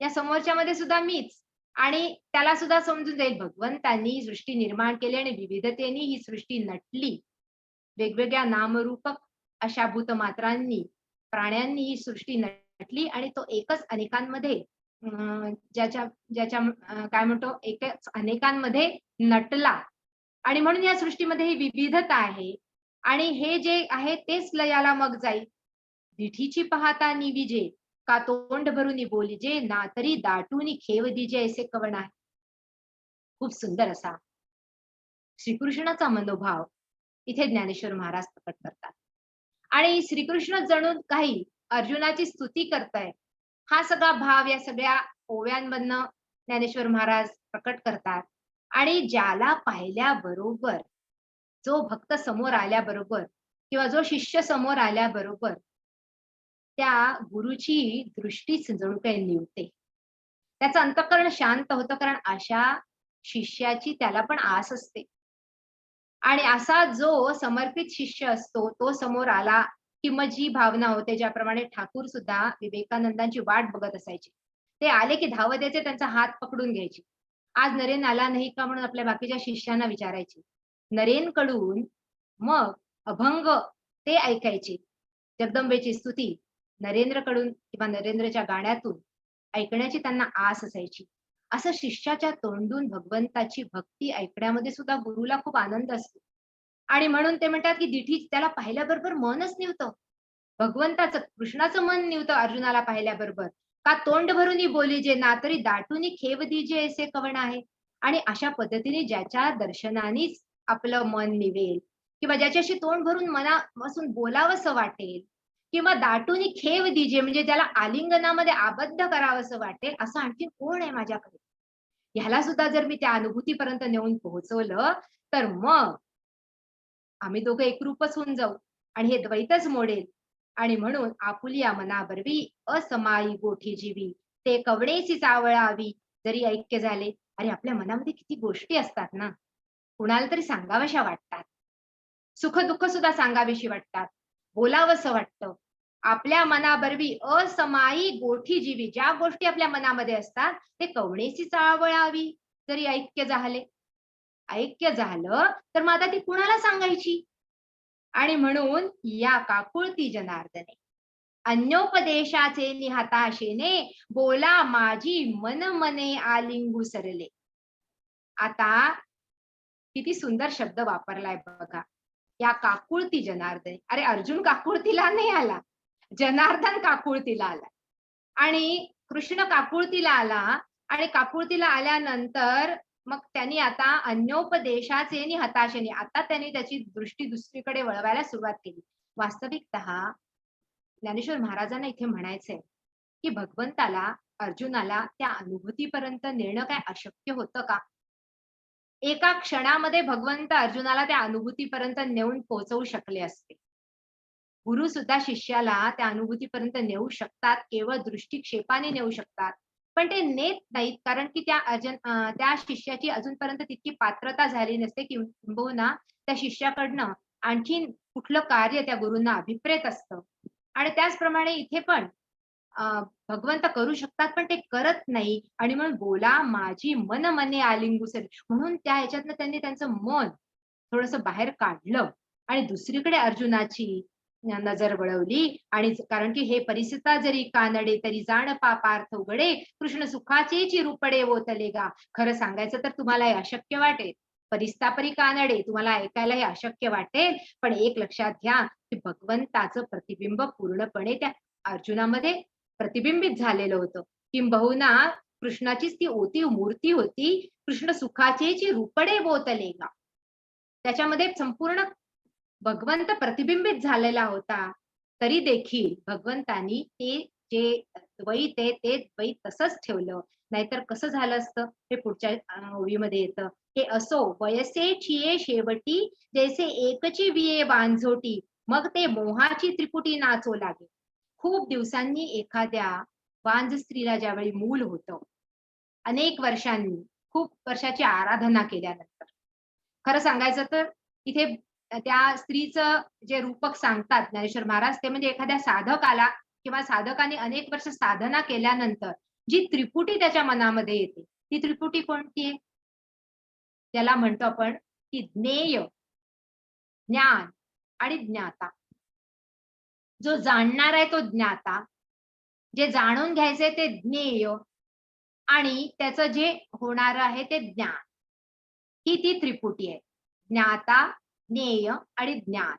या समोरच्या मध्ये सुद्धा मीच. आणि त्याला सुद्धा समजून जाईल भगवंतांनी ही सृष्टी निर्माण केली आणि विविधतेने ही सृष्टी नटली. वेगवेगळ्या नामरूपक अशा भूतमात्रांनी, प्राण्यांनी ही सृष्टी नटली आणि तो एकच अनेकांमध्ये ज्याच्या ज्याच्या काय म्हणतो, एकच अनेकांमध्ये नटला. आणि म्हणून या सृष्टीमध्ये ही विविधता आहे आणि हे जे आहे तेच लयाला मग जाईल. दिठीची पाहता निविजे, का तोंड भरून बोलिजे, ना तरी दाटून खेव दिजे ऐसे कवण आहे. खूप सुंदर असा श्रीकृष्णाचा मनोभाव इथे ज्ञानेश्वर महाराज प्रकट करतात. आणि श्रीकृष्ण जणू काही अर्जुनाची स्तुती करताय, हा सगळा भाव या सगळ्या ओव्यांमधनं ज्ञानेश्वर महाराज प्रकट करतात. आणि ज्याला पाहिल्याबरोबर, जो भक्त समोर आल्याबरोबर किंवा जो शिष्य समोर आल्याबरोबर त्या गुरुची दृष्टीच जणू काही निवते, त्याचं अंतःकरण शांत होतं. कारण अशा शिष्याची त्याला पण आस असते. आणि असा जो समर्पित शिष्य असतो तो समोर आला की मग जी भावना होते, ज्याप्रमाणे ठाकूर सुद्धा विवेकानंदांची वाट बघत असायचे. ते आले की धावत यायचे, त्यांचा हात पकडून घ्यायचे. आज नरेन आला नाही का म्हणून आपल्या बाकीच्या शिष्यांना विचारायचे. नरेन कडून मग अभंग ते ऐकायचे, जगदंबेची स्तुती नरेंद्रकडून किंवा नरेंद्रच्या गाण्यातून ऐकण्याची त्यांना आस असायची. असं शिष्याच्या तोंडून भगवंताची भक्ती ऐकण्यामध्ये सुद्धा गुरुला खूप आनंद असतो. आणि म्हणून ते म्हणतात की दिठी त्याला पाहिल्याबरोबर मनच निवतं, भगवंताचं कृष्णाचं मन निवतं अर्जुनाला पाहिल्याबरोबर. का तोंड भरून बोलीजे, ना तरी दाटून खेव दीजे ऐसे कवण आहे. आणि अशा पद्धतीने ज्याच्या दर्शनानेच आपलं मन निवेल किंवा ज्याच्याशी तोंड भरून मनापासून बोलावंसं वाटेल किंवा दाटून खेव दीजे म्हणजे ज्याला आलिंगनामध्ये आबद्ध करावंसं वाटेल, असं आणखी कोण आहे माझ्याकडे. ह्याला सुद्धा जर मी त्या अनुभूतीपर्यंत नेऊन पोहोचवलं तर मग आम्ही दोघं एकरूपच होऊन जाऊ आणि हे द्वैतच मोडेल. आणि म्हणून आपुलिया मनाबरवी असमाई गोठी जीवी, ते कवडेसी चावळावी जरी ऐक्य झाले. अरे आपल्या मनामध्ये किती गोष्टी असतात ना, कुणाला तरी सांगाव्याशा वाटतात, सुख दुःख सुद्धा सांगावीशी वाटतात, बोलावंसं वाटतं. आपल्या मनाबरवी असमाई गोठी जीवी, ज्या गोष्टी आपल्या मनामध्ये असतात ते कवडेसी चावळावी जरी ऐक्य झाले. ऐक्य झालं तर मग आता ती कुणाला सांगायची. आणि म्हणून या काकुळती जनार्दने अन्योपदेशाचे निहताशेने, बोला माझी मन मने आलिंगू सरले. आता किती सुंदर शब्द वापरलाय बघा, या काकुळती जनार्दने. अरे अर्जुन काकुळतीला नाही आला, जनार्दन काकुळतीला आला. आणि कृष्ण काकुळतीला आला आणि काकुळतीला आल्यानंतर मग त्यांनी आता अन्योपदेशाचे आणि हताशेने, आता त्यांनी त्याची दृष्टी दुसरीकडे वळवायला सुरुवात केली. वास्तविकतः ज्ञानेश्वर महाराजांना इथे म्हणायचंय की भगवंताला अर्जुनाला त्या अनुभूतीपर्यंत नेणं काय अशक्य होतं का. एका क्षणामध्ये भगवंत अर्जुनाला त्या अनुभूतीपर्यंत नेऊन पोहोचवू शकले असते. गुरु सुद्धा शिष्याला त्या अनुभूतीपर्यंत नेऊ शकतात, केवळ दृष्टिक्षेपाने नेऊ शकतात, पण ते नेत नाहीत. कारण की त्या शिष्याची अजूनपर्यंत तितकी पात्रता झाली नसते, किंबहुना त्या शिष्याकडनं आणखीन कुठलं कार्य त्या गुरूंना अभिप्रेत असतं. आणि त्याचप्रमाणे इथे पण भगवंत करू शकतात पण ते करत नाही. आणि म्हणून बोला माझी मन मने आलिंगुसरी, म्हणून त्या ह्याच्यातनं त्यांनी त्यांचं मन थोडस बाहेर काढलं आणि दुसरीकडे अर्जुनाची नजर वळवली. आणि कारण की हे परिस्थिता जरी कानडे, तरी जाण पापार्थ उघडे, कृष्ण सुखाचे रूपडे वोतले गा. खरं सांगायचं तर तुम्हाला हे अशक्य वाटेल, परिस्तापरी कानडे, तुम्हाला ऐकायला हे अशक्य वाटेल, पण एक लक्षात घ्या की भगवंताचं प्रतिबिंब पूर्णपणे त्या अर्जुनामध्ये प्रतिबिंबित झालेलं होतं. किंबहुना कृष्णाचीच ती ओती मूर्ती होती. कृष्ण सुखाचे रूपडे बोतले गा, त्याच्यामध्ये संपूर्ण भगवंत प्रतिबिंबित झालेला होता. तरी देखील भगवंतानी ते जे द्वैत आहे ते द्वैत तसंच ठेवलं, नाहीतर कसं झालं असतं हे पुढच्या ओळीमध्ये येतं. हे असो वयसे ठिये शेवटी जैसे एकची विये बांझोटी, मग ते मोहाची त्रिपुटी नाचो लागे. खूप दिवसांनी एखाद्या बांझ स्त्रीला ज्यावेळी मूल होतं, अनेक वर्षांनी, खूप वर्षाची आराधना केल्यानंतर, खरं सांगायचं तर इथे त्या स्त्रीचं जे रूपक सांगतात ज्ञानेश्वर महाराज ते म्हणजे एखाद्या साधकाला किंवा साधकाने अनेक वर्ष साधना केल्यानंतर जी त्रिपुटी त्याच्या मनामध्ये येते, ती त्रिपुटी कोणती आहे? त्याला म्हणतो आपण की ज्ञेय, ज्ञान आणि ज्ञाता. जो जाणणार आहे तो ज्ञाता, जे जाणून घ्यायचंय ते ज्ञेय, आणि त्याचं जे होणार आहे ते ज्ञान. ही ती त्रिपुटी आहे, ज्ञाता, ज्ञेय आणि ज्ञान.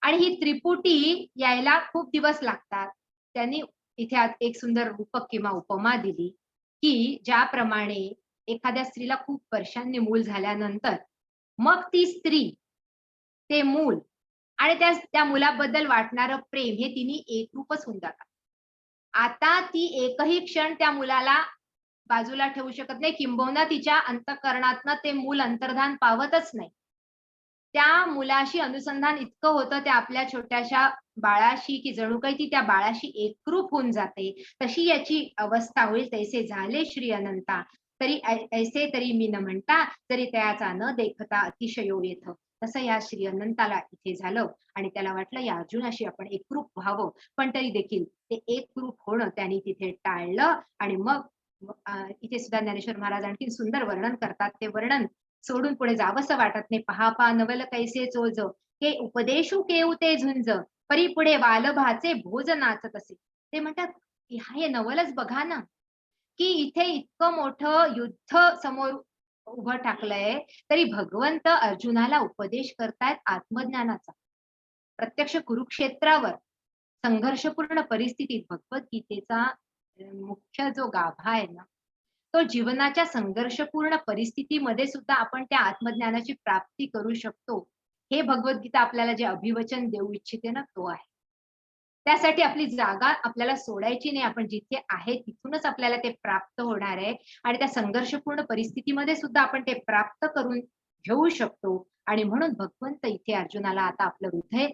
आणि ही त्रिपुटी यायला खूप दिवस लागतात. त्यांनी इथे एक सुंदर रूपक किंवा उपमा दिली की ज्याप्रमाणे एखाद्या स्त्रीला खूप वर्षांनी मूल झाल्यानंतर मग ती स्त्री, ते मूल आणि त्या मुलाबद्दल वाटणारं प्रेम हे तिन्ही एकरूपच होऊन जातात. आता ती एकही क्षण त्या मुलाला बाजूला ठेवू शकत नाही, किंबहुना तिच्या अंतःकरणातनं ते मूल अंतर्धान पावतच नाही. त्या मुलाशी अनुसंधान इतकं होतं त्या आपल्या छोट्याशा बाळाशी की जणू काही ती त्या बाळाशी एकरूप होऊन जाते. तशी याची अवस्था होईल. तैसे झाले श्री अनंता, तरी ऐसे तरी मी न म्हणता, जरी त्याचा न देखता अतिशयो येथ. तसं या श्री अनंताला इथे झालं आणि त्याला वाटलं या अर्जुनाशी आपण एकरूप व्हावं, पण तरी देखील ते एकरूप होणं त्यांनी तिथे टाळलं. आणि मग इथे सुद्धा ज्ञानेश्वर महाराज आणखी सुंदर वर्णन करतात. ते वर्णन सोडून पुढे जावंसं वाटत नाही. पहा पा नवल कैसे चोज, हे उपदेशू केऊ ते झुंज, परी पुढे वालभाचे भोज नाचत असे. ते म्हणतात हे नवलच बघा ना, की इथे इतकं मोठं युद्ध समोर उभं टाकलंय, तरी भगवंत अर्जुनाला उपदेश करतायत आत्मज्ञानाचा. प्रत्यक्ष कुरुक्षेत्रावर संघर्षपूर्ण परिस्थितीत भगवद्गीतेचा मुख्य जो गाभा आहे ना, तो जीवनाच्या संघर्षपूर्ण परिस्थितीमध्ये सुद्धा आपण त्या आत्मज्ञानाची प्राप्ती करू शकतो. हे भगवद्गीता आपल्याला जे अभिवचन देऊ इच्छिते ना, तो आहे. त्यासाठी आपली जागा आपल्याला सोडायची नाही. आपण जिथे आहे तिथूनच आपल्याला ते प्राप्त होणार आहे आणि त्या संघर्षपूर्ण परिस्थितीमध्ये सुद्धा आपण ते प्राप्त करून घेऊ शकतो. आणि म्हणून भगवंत इथे अर्जुनाला आता आपलं हृदय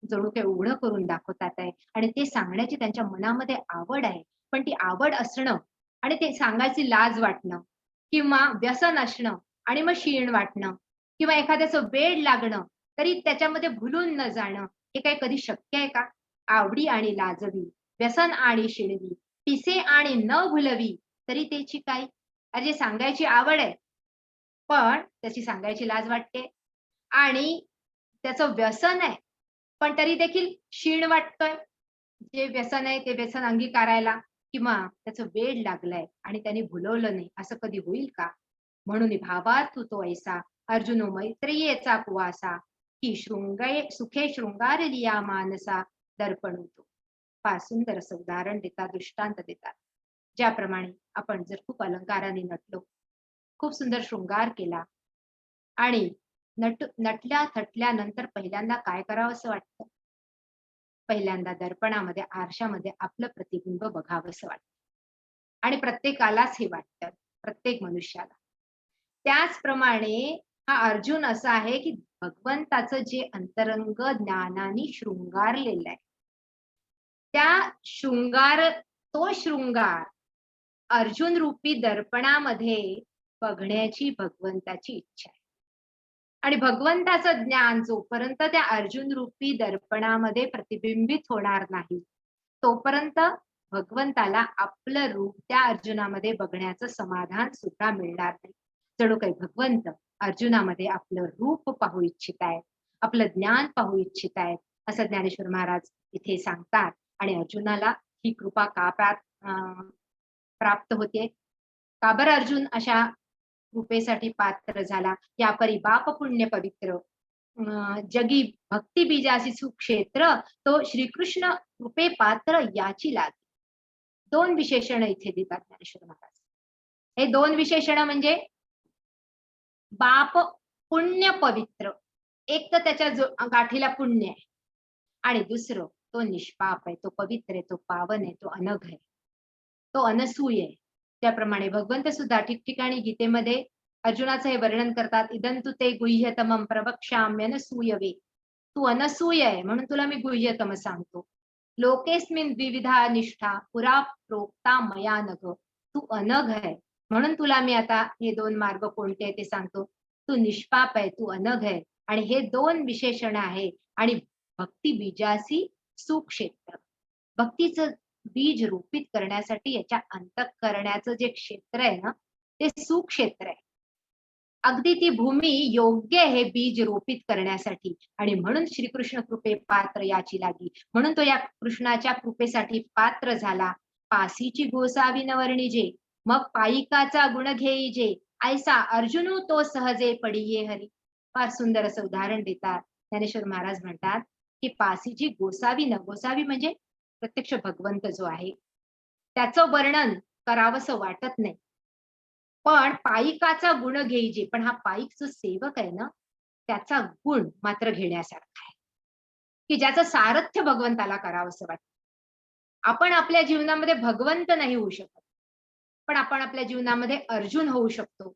जणू काही उघडं करून दाखवतात आहे आणि ते सांगण्याची त्यांच्या मनामध्ये आवड आहे. पण ती आवड असणं आणि ते सांगायची लाज वाटणं किंवा व्यसन असणं आणि मग शीण वाटणं किंवा एखाद्याचं वेड लागणं, तरी त्याच्यामध्ये भुलून न जाणं, हे काही कधी शक्य आहे का? आवडी आणि लाजवी, व्यसन आणि शिणवी, पिसे आणि न भुलवी, तरी त्याची काय? अरे सांगायची आवड आहे पण त्याची सांगायची लाज वाटते, आणि त्याचं व्यसन आहे पण तरी देखील शीण वाटतोय. जे व्यसन आहे ते व्यसन अंगीकारायला, किंवा त्याचं वेड लागलंय आणि त्याने भुलवलं नाही, असं कधी होईल का? म्हणून भावात तो ऐसा अर्जुनो मैत्रेयीचा कुवासा, की सुखे शृंगार लिया मानसा दर्पण होतो. फार सुंदर असं उदाहरण देतात, दृष्टांत देतात. ज्याप्रमाणे आपण जर खूप अलंकाराने नटलो, खूप सुंदर शृंगार केला आणि नटल्या थटल्यानंतर पहिल्यांदा काय करावं असं वाटतं? पहिल्यांदा दर्पणामध्ये, आरशामध्ये आपलं प्रतिबिंब बघावंसं वाटतं. आणि प्रत्येकालाच हे वाटतं, प्रत्येक मनुष्याला. त्याचप्रमाणे हा अर्जुन असा आहे की भगवंताचं जे अंतरंग ज्ञानाने शृंगारलेलं आहे, तो शृंगार अर्जुन रूपी दर्पणामध्ये बघण्याची भगवंताची इच्छा आहे. आणि भगवंताचं ज्ञान जोपर्यंत त्या अर्जुन रूपी दर्पणामध्ये प्रतिबिंबित होणार नाही, तोपर्यंत भगवंताला आपलं रूप त्या अर्जुनामध्ये बघण्याचं समाधान सुद्धा मिळणार नाही. जणू काही भगवंत अर्जुनामध्ये आपलं रूप पाहू इच्छित आहेत, आपलं ज्ञान पाहू इच्छित आहेत, असं ज्ञानेश्वर महाराज इथे सांगतात. आणि अर्जुनाला ही कृपा का प्राप्त होते? का बरं अर्जुन अशा कृपेसाठी पात्र झाला? या परी बाप पुण्य पवित्र जगी भक्ती बीजासी सुक्षेत्र, तो श्रीकृष्ण कृपे पात्र याची लाज. दोन विशेषण इथे देतात ज्ञानेश्वर महाराज. हे दोन विशेषण म्हणजे बाप पुण्य पवित्र, एक तर त्याच्या गाठीला पुण्य आहे, आणि दुसरं तो निष्पाप आहे, तो पवित्र आहे, तो पावन आहे, तो अनघ आहे, तो अनसूय आहे. त्याप्रमाणे भगवंत सुद्धा ठिकठिकाणी गीतेमध्ये अर्जुनाचं हे वर्णन करतात. इदंतु ते गुह्यतमं प्रवक्ष्याम्यनसूयवे. तू अनसूय आहे म्हणून तुला मी गुह्यतम सांगतो. लोकेस्मिन द्विविधा निष्ठा पुरा प्रोक्ता मया नघ. तू अनघ आहे म्हणून तुला मी आता हे दोन मार्ग कोणते आहे ते सांगतो. तू निष्पाप आहे, तू अनघ आहे आणि हे दोन विशेषण आहे. आणि भक्ती बीजासी सुक्षेत्र, भक्तीचं बीज रोपित करण्यासाठी याच्या अंतःकरणाचं जे क्षेत्र आहे ना ते सुक्षेत्र आहे. अगदी ती भूमी योग्य आहे हे बीज रोपित करण्यासाठी. आणि म्हणून श्रीकृष्ण कृपे पात्र याची लागी, म्हणून तो या कृष्णाच्या कृपेसाठी पात्र झाला. पासीची गोसावी न वर्णिजे, मग पायिकाचा गुण घेईजे, ऐसा अर्जुनू तो सहजे पडिये हरी. फार सुंदर असं उदाहरण देतात. ज्ञानेश्वर महाराज म्हणतात की पासीची गोसावी न, गोसावी म्हणजे प्रत्यक्ष भगवंत जो आहे त्याचं वर्णन करावंसं वाटत नाही, पण पायिकाचा गुण घेईजे, पण हा पायिक जो सेवक आहे ना त्याचा गुण मात्र घेण्यासारखा आहे, की ज्याचं सारथ्य भगवंताला करावंसं वाटतं. आपण आपल्या जीवनामध्ये भगवंत नाही होऊ शकत, पण आपण आपल्या जीवनामध्ये अर्जुन होऊ शकतो.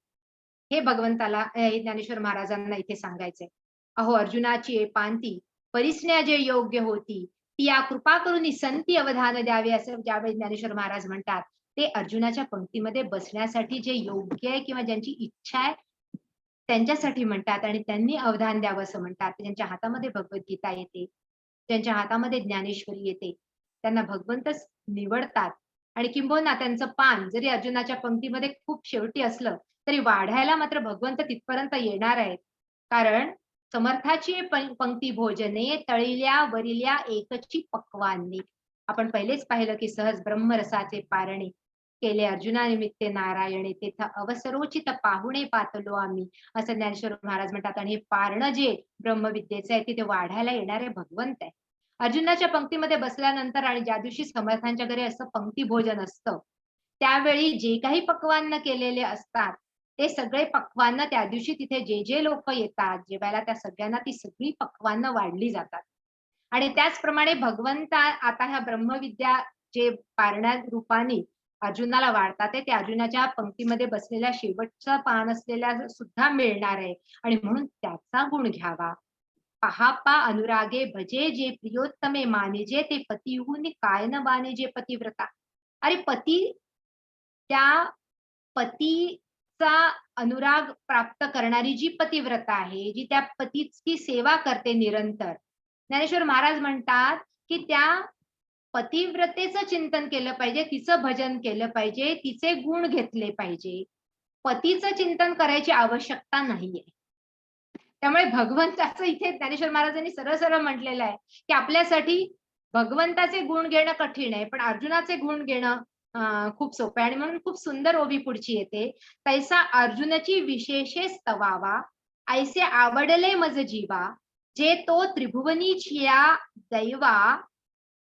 हे भगवंताला ज्ञानेश्वर महाराजांना इथे सांगायचंय. अहो अर्जुनाची पांती परिस्न्या जे योग्य होती, ती या कृपा करून संती अवधान द्यावे, असं ज्यावेळी ज्ञानेश्वर महाराज म्हणतात ते अर्जुनाच्या पंक्तीमध्ये बसण्यासाठी जे योग्य आहे किंवा ज्यांची इच्छा आहे त्यांच्यासाठी म्हणतात. आणि त्यांनी अवधान द्यावं असं म्हणतात. ज्यांच्या हातामध्ये भगवद्गीता येते, ज्यांच्या हातामध्ये ज्ञानेश्वरी येते, त्यांना भगवंतच निवडतात. आणि किंबहुना त्यांचं पान जरी अर्जुनाच्या पंक्तीमध्ये खूप शेवटी असलं तरी वाढायला मात्र भगवंत तिथपर्यंत येणार आहेत. कारण समर्थाची पंक्ती भोजने तळिल्या वरिल्या एकची पक्वान्नी. आपण पहिलेच पाहिलं की सहज ब्रह्मरसाचे पारणे केले अर्जुना निमित्ते नारायणे, तेथ अवसरोचित पाहुणे पातलो आम्ही, असं ज्ञानेश्वर महाराज म्हणतात. आणि हे पारणं जे ब्रह्मविद्येचं आहे तिथे वाढायला येणारे भगवंत आहे. अर्जुनाच्या पंक्तीमध्ये बसल्यानंतर आणि ज्या दिवशी समर्थांच्या घरी असं पंक्ती भोजन असतं त्यावेळी जे काही पक्वान्न केलेले असतात ते सगळे पक्वान्न त्या दिवशी तिथे जे जे लोक येतात जेवायला त्या सगळ्यांना ती सगळी पक्वान्न वाढली जातात. आणि त्याचप्रमाणे भगवंता आता ह्या ब्रह्मविद्या जे पारणा रूपाने अर्जुनाला वाढतात ते अर्जुनाच्या पंक्तीमध्ये बसलेल्या शेवटचं पान असलेल्या सुद्धा मिळणार आहे. आणि म्हणून त्याचा गुण घ्यावा. पहापा अनुरागे भजे जे प्रियोत्तमे मानिजे, ते पतीहून काय न बानिजे पतिव्रता. अरे पती, त्या पतीचा अनुराग प्राप्त करणारी जी पतिव्रता आहे, जी त्या पतीची सेवा करते निरंतर, ज्ञानेश्वर महाराज म्हणतात की त्या पतिव्रतेचं चिंतन केलं पाहिजे, तिचं भजन केलं पाहिजे, तिचे गुण घेतले पाहिजे. पतीचं चिंतन करायची आवश्यकता नाहीये. त्यामुळे भगवंताचं इथे ज्ञानेश्वर महाराजांनी सरळ सरळ म्हटलेलं आहे की आपल्यासाठी भगवंताचे गुण घेणं कठीण आहे, पण अर्जुनाचे गुण घेणं खूप सोपं आहे. आणि म्हणून खूप सुंदर ओवी पुढची येते. तैसा अर्जुनाची विशेषे स्तवावा, ऐसे आवडले मज जीवा, जे तो त्रिभुवनीचिया दैवा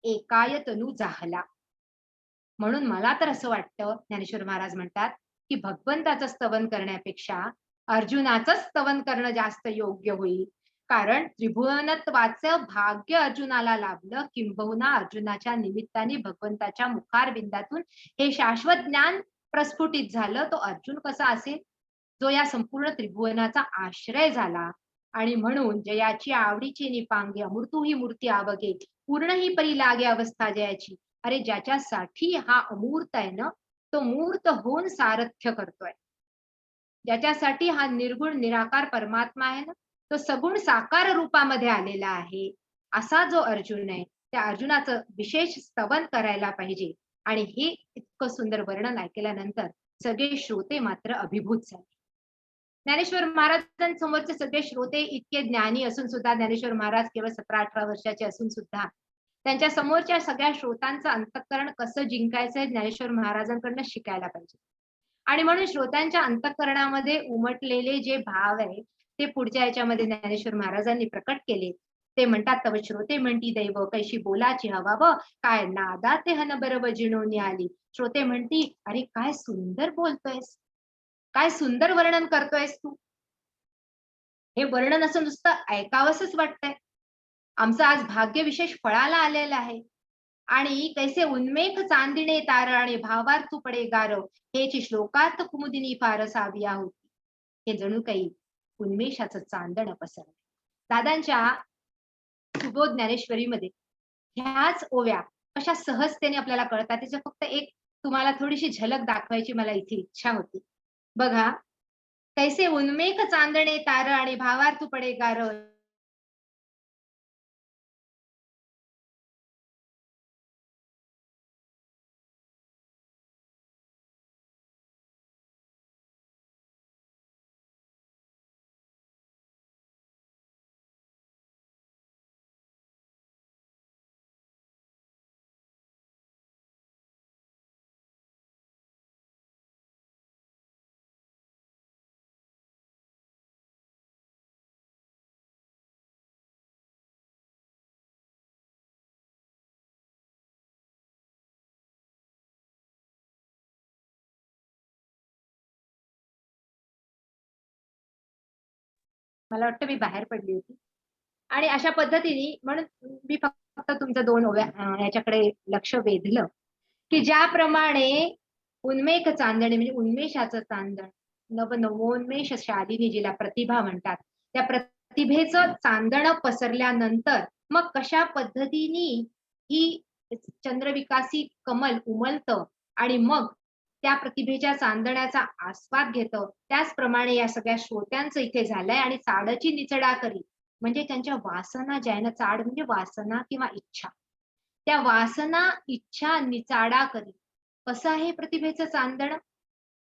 एकाय तनु जाहला. म्हणून मला तर असं वाटतं, ज्ञानेश्वर महाराज म्हणतात की भगवंताचं स्तवन करण्यापेक्षा अर्जुनाचं स्तवन करणं जास्त योग्य होईल. कारण त्रिभुवनत्वाचं भाग्य अर्जुनाला लाभलं, किंबहुना अर्जुनाच्या निमित्ताने भगवंताच्या मुखारविंदातून हे शाश्वत ज्ञान प्रस्फुटित झालं. तो अर्जुन कसा असेल जो या संपूर्ण त्रिभुवनाचा आश्रय झाला. आणि म्हणून जयाची आवडीची निपांगे अमृतू ही मूर्ती आवगे, पूर्ण ही परी लागे अवस्था जयाची. अरे ज्याच्यासाठी हा अमूर्त आहे ना तो मूर्त होऊन सारथ्य करतोय, ज्याच्यासाठी हा निर्गुण निराकार परमात्मा आहे ना तो सगुण साकार रूपामध्ये आलेला आहे, असा जो अर्जुन आहे त्या अर्जुनाचं विशेष स्तवन करायला पाहिजे. आणि हे इतकं सुंदर वर्णन ऐकल्यानंतर सगळे श्रोते मात्र अभिभूत झाले. ज्ञानेश्वर महाराजांसमोरचे सगळे श्रोते इतके ज्ञानी असून सुद्धा, ज्ञानेश्वर महाराज केवळ 17-18 वर्षाचे असून सुद्धा त्यांच्या समोरच्या सगळ्या श्रोतांचं अंतःकरण कसं जिंकायचं हे ज्ञानेश्वर महाराजांकडनं शिकायला पाहिजे. आणि म्हणून श्रोत्यांच्या अंतःकरणामध्ये उमटलेले जे भाव आहे ते पुढच्या याच्यामध्ये ज्ञानेश्वर महाराजांनी प्रकट केले. ते म्हणतात, तव श्रोते म्हणती दैव कैशी बोलाची हवा व, काय नादा ते हन बरव जिणोनी आली. श्रोते म्हणती, अरे काय सुंदर बोलतोयस, काय सुंदर वर्णन करतोयस तू. हे वर्णन असं नुसतं ऐकावंसच वाटतंय. आमचं आज भाग्य विशेष फळाला आलेलं आहे. आणि कैसे उन्मेष चांदिणे तार आणि भावार्थू पडे गार, हेची श्लोकात कुमुदिनी फार साविया होती. हे जणू काही उन्मेषाचं चांदण पसरलं. दादांच्या सुबोध ज्ञानेश्वरीमध्ये ह्याच ओव्या कशा सहजतेने आपल्याला कळतात, त्याची फक्त एक तुम्हाला थोडीशी झलक दाखवायची मला इथे इच्छा होती. बघा, कैसे उन्मेष चांदणे तार आणि भावार्थू पडे गार, मला वाटतं मी बाहेर पडली होती. आणि अशा पद्धतीने म्हणून मी फक्त तुमच्या दोन ओव्या याच्याकडे लक्ष वेधलं, की ज्याप्रमाणे उन्मेष चांदणे म्हणजे उन्मेषाचं चांदण, नवोन्मेष शालिनी जिला प्रतिभा म्हणतात, त्या प्रतिभेचं चांदण पसरल्यानंतर मग कशा पद्धतीने ही चंद्रविकासी कमल उमलतं आणि मग त्या प्रतिभेच्या चांदण्याचा आस्वाद घेतं. त्याचप्रमाणे या सगळ्या श्रोत्यांचं इथे झालंय. आणि चाडची निचडा करी म्हणजे त्यांच्या वासना ज्या आहे ना, चाड म्हणजे वासना किंवा इच्छा, त्या वासना इच्छा निचाडा करी. कसं आहे प्रतिभेचं चांदण?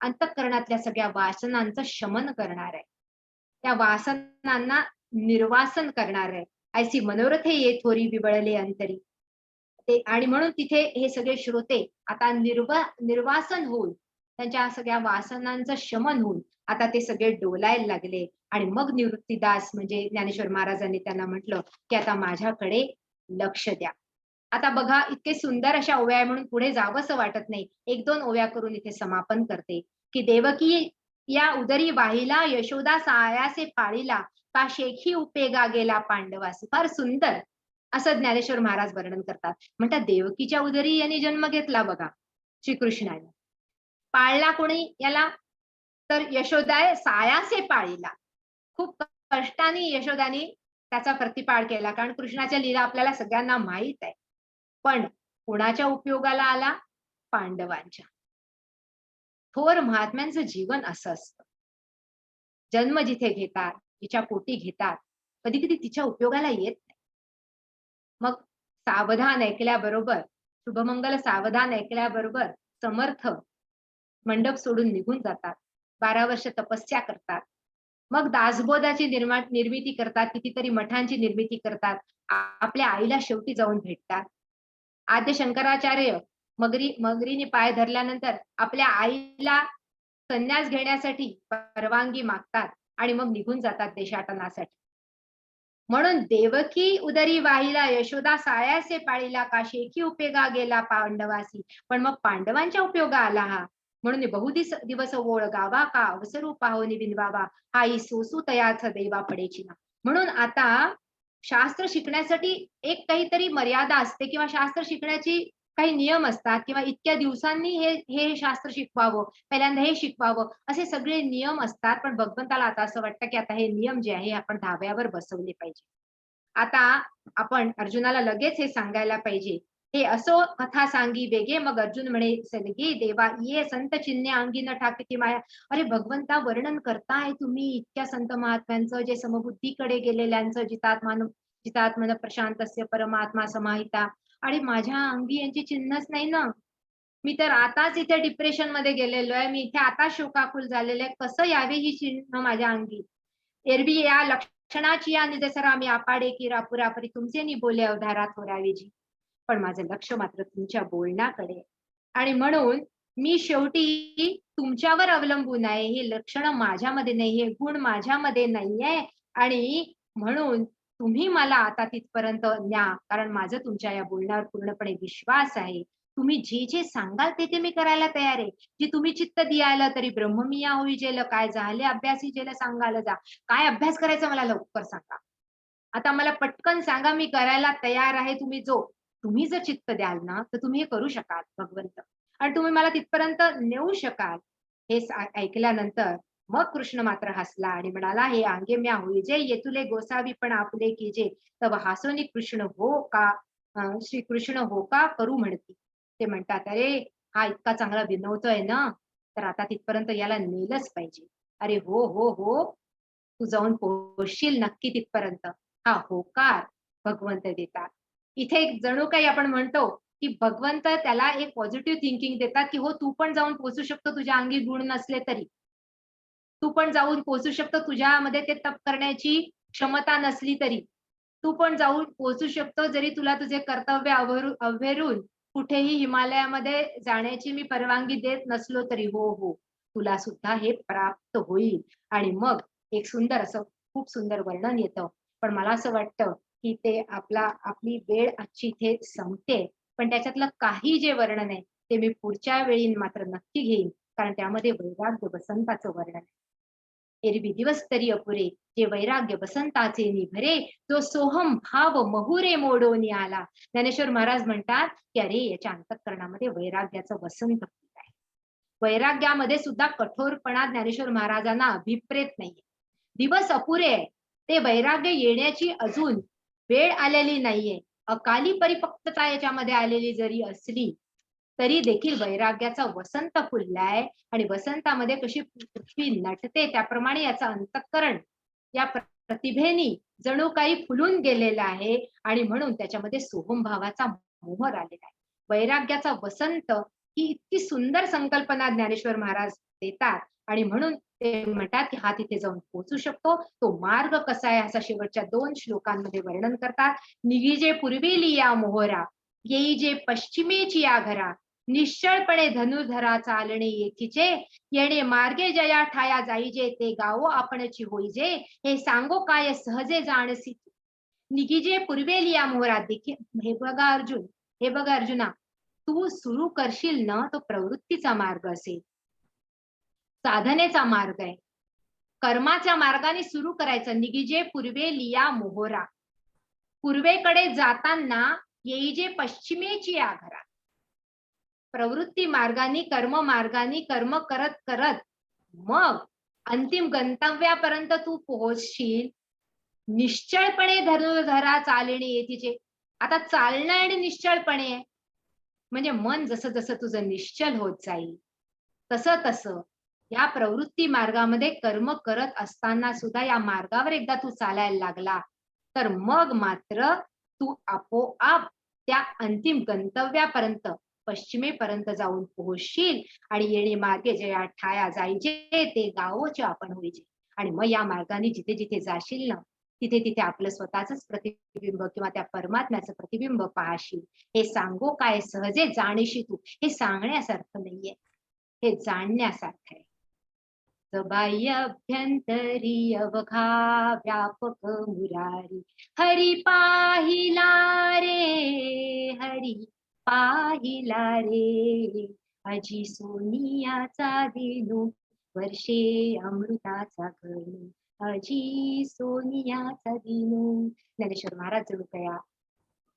अंतःकरणातल्या सगळ्या वासनांचं शमन करणार आहे, त्या वासनांना निर्वासन करणार आहे. ऐसी मनोरथे ये थोरी विबळले अंतरी. ते आणि म्हणून तिथे हे सगळे श्रोते आता निर्वासन होऊन त्यांच्या सगळ्या वासनांचं शमन होऊन आता ते सगळे डोलायला लागले. आणि मग निवृत्तीदास म्हणजे ज्ञानेश्वर महाराजांनी त्यांना म्हटलं की आता माझ्याकडे लक्ष द्या. आता बघा, इतके सुंदर अशा ओव्या आहे म्हणून पुढे जावंसं वाटत नाही. एक दोन ओव्या करून इथे समापन करते, की देवकी या उदरी वाहिला यशोदा सायासे पाळीला, का शेखी उपेगा गेला पांडवासी. फार सुंदर असं ज्ञानेश्वर महाराज वर्णन करतात. म्हणतात देवकीच्या उदरी यांनी जन्म घेतला बघा श्रीकृष्णाने. पाळला कोणी याला? तर यशोदा सायासे पाळीला. खूप कष्टाने यशोदानी त्याचा प्रतिपाळ केला, कारण कृष्णाच्या लीला आपल्याला सगळ्यांना माहित आहे. पण कोणाच्या उपयोगाला आला? पांडवांच्या. थोर महात्म्यांचं जीवन असं असतं. जन्म जिथे घेतात, जिच्या पोटी घेतात, कधी कधी तिच्या उपयोगाला येत नाही. मग सावधान ऐकल्याबरोबर, शुभमंगल सावधान ऐकल्याबरोबर समर्थ मंडप सोडून निघून जातात. 12 वर्ष तपस्या करतात. मग दासबोधाची निर्मिती करतात, कितीतरी मठांची निर्मिती करतात. आपल्या आईला शेवटी जाऊन भेटतात. आद्य शंकराचार्य मगरीने पाय धरल्यानंतर आपल्या आईला संन्यास घेण्यासाठी परवानगी मागतात आणि मग निघून जातात देशाटनासाठी. म्हणून देवकी उदरी वाहिला यशोदा सायासे पाळीला, का शेखी उपेगा गेला पांडवासी. पण मग पांडवांच्या उपयोगा आला हा. म्हणून दिवस ओळ गावा, का अवसरू पाहोनी बिनवावा, हाई सोसू तयाच देवा पडेची ना. म्हणून आता शास्त्र शिकण्यासाठी एक काहीतरी मर्यादा असते, किंवा शास्त्र शिकण्याची काही नियम असतात, किंवा इतक्या दिवसांनी हे शास्त्र शिकवावं, पहिल्यांदा हे शिकवावं, असे सगळे नियम असतात. पण भगवंताला आता असं वाटतं की आता हे नियम जे आहे आपण धाब्यावर बसवले पाहिजे. आता आपण अर्जुनाला लगेच हे सांगायला पाहिजे, हे असो कथा सांगी वेगे, मग अर्जुन म्हणे सलगे देवा ये संत चिन्हे अंगी न ठाकती माया. अरे भगवंता, वर्णन करताय तुम्ही इतक्या संत महात्म्यांचं, जे समबुद्धीकडे गेलेल्यांचं, जितात्मन प्रशांतस्य परमात्मा समाहिता, आणि माझ्या अंगी यांची चिन्हच नाही ना. मी तर आताच इथे डिप्रेशन मध्ये गेलेलो आहे, मी इथे आता शोकाकुल झालेलो आहे, कसं यावे ही चिन्ह माझ्या अंगी. एरवी या लक्षणाची या निदसरा मी आपाडे की रापुरापरी, तुमचे नि बोले अवधारा थोरावेजी. पण माझं लक्ष मात्र तुमच्या बोलण्याकडे. आणि म्हणून मी शेवटी तुमच्यावर अवलंबून आहे. हे लक्षण माझ्यामध्ये नाही, हे गुण माझ्यामध्ये नाहीये. आणि म्हणून तुम्ही मला आता तिथपर्यंत न्या, कारण माझं तुमच्या या बोलण्यावर पूर्णपणे विश्वास आहे. तुम्ही जे जे सांगाल ते मी करायला तयार आहे. जी तुम्ही चित्त दियाला तरी ब्रह्ममिया होई जेल, काय झाले अभ्यासी जेल सांगायला जा. काय अभ्यास करायचा मला लवकर सांगा. आता मला पटकन सांगा, मी करायला तयार आहे. तुम्ही जर चित्त द्याल ना, तर तुम्ही हे करू शकाल भगवंत. आणि तुम्ही मला तिथपर्यंत नेऊ शकाल. हे ऐकल्यानंतर मग कृष्ण मात्र हसला आणि म्हणाला, हे अंगे म्या होईजे येतुले गोसावी पण आपले कीजे. तव हासोनी कृष्ण हो का श्री कृष्ण हो का करू म्हणती. ते म्हणतात, अरे हा इतका चांगला विनवतोय ना, तर आता तिथपर्यंत याला नेलंच पाहिजे. अरे हो हो हो, तू जाऊन पोहोचशील नक्की तिथपर्यंत. हा होकार भगवंत देतात. इथे एक जणू काही आपण म्हणतो की भगवंत त्याला एक पॉझिटिव्ह थिंकिंग देतात, की हो तू पण जाऊन पोहोचू शकतो, तुझ्या अंगी गुण नसले तरी. तू पण जाऊन पोहोचू शकतो, तुझ्यामध्ये ते तप करण्याची क्षमता नसली तरी. तू पण जाऊन पोहोचू शकतो, जरी तुला तुझे कर्तव्य अव्हेरून कुठेही हिमालयामध्ये जाण्याची मी परवानगी देत नसलो तरी. हो हो, तुला सुद्धा हे प्राप्त होईल. आणि मग एक सुंदर असं खूप सुंदर वर्णन येतं. पण मला असं वाटतं की ते आपली वेळ आजची इथे संपते. पण त्याच्यातलं काही जे वर्णन आहे ते मी पुढच्या वेळी मात्र नक्की घेईन, कारण त्यामध्ये वैराग्य वसंताचं वर्णन आहे. एरवी दिवस तरी अपुरे, जे वैराग्य वसंताचे निभरे, जो सोहम भाव महुरे मोडोनी आला. ज्ञानेश्वर महाराज म्हणतात की अरे याच्या अंतःकरणामध्ये वैराग्याचं वसंत फुललं आहे. वैराग्यामध्ये सुद्धा कठोरपणा ज्ञानेश्वर महाराजांना अभिप्रेत नाहीये. दिवस अपुरे आहे. ते वैराग्य येण्याची अजून वेळ आलेली नाहीये. अकाली परिपक्वता याच्यामध्ये आलेली जरी असली तरी देखील वैराग्याचा वसंत फुललाय. आणि वसंतामध्ये कशी पृथ्वी नटते त्याप्रमाणे याचं अंतःकरण या प्रतिभेनी जणू काही फुलून गेलेलं आहे. आणि म्हणून त्याच्यामध्ये सोहमभावाचा मोहर आलेला आहे. वैराग्याचा वसंत ही इतकी सुंदर संकल्पना ज्ञानेश्वर महाराज देतात. आणि म्हणून ते म्हणतात की हा तिथे जाऊन पोहोचू शकतो. तो मार्ग कसा आहे असं शेवटच्या 2 श्लोकांमध्ये वर्णन करतात. निगीजे पूर्वेली या मोहरा, येई जे पश्चिमेची या घरा, निश्चळपणे धनुर्धरा चालणे येथीचे, येणे मार्गे जया ठाया जाईजे, ते गावो आपणची होईजे, हे सांगो काय सहजे जाणसी. निगीजे पूर्वेली या मोहरा. देखील हे बघा अर्जुना, तू सुरू करशील ना तो प्रवृत्तीचा मार्ग असेल, साधनेचा मार्ग आहे, कर्माच्या मार्गाने सुरू करायचं. निगीजे पूर्वे लिया मोहरा, पूर्वेकडे जाताना येईजे पश्चिमेची आघरा. प्रवृत्ती मार्गाने कर्म करत करत मग अंतिम गंतव्यापर्यंत तू पोहोचशील. निश्चळपणे धनुर्धरा चालणे येतीचे. आता चालणं आणि निश्चळपणे म्हणजे मन जसं जसं तुझं निश्चल होत जाईल तसं तसं या प्रवृत्ती मार्गामध्ये कर्म करत असताना सुद्धा या मार्गावर एकदा तू चालायला लागला तर मग मात्र तू आपोआप त्या अंतिम गंतव्यापर्यंत पश्चिमेपर्यंत जाऊन पोहोचशील. आणि येणे मार्गे जया ठाया जायचे, ते गावोचे आपण होईजे. आणि मग या मार्गाने जिथे जिथे जाशील ना तिथे तिथे आपलं स्वतःच प्रतिबिंब किंवा त्या परमात्म्याचं प्रतिबिंब पाहशील. हे सांगो काय सहजे जाणीशी तू. हे सांगण्यासारखं नाहीये, हे जाणण्यासारखं आहे. बाह्य अभ्यंतरी अवघा व्यापक मुरारी, हरी पाहिला रे, हरी पाहिला रे, अजी सोनियाचा दिनू, वर्षे अमृताचा घनू, अजी सोनियाचा दिनू. ज्ञानेश्वर महाराज जणू कया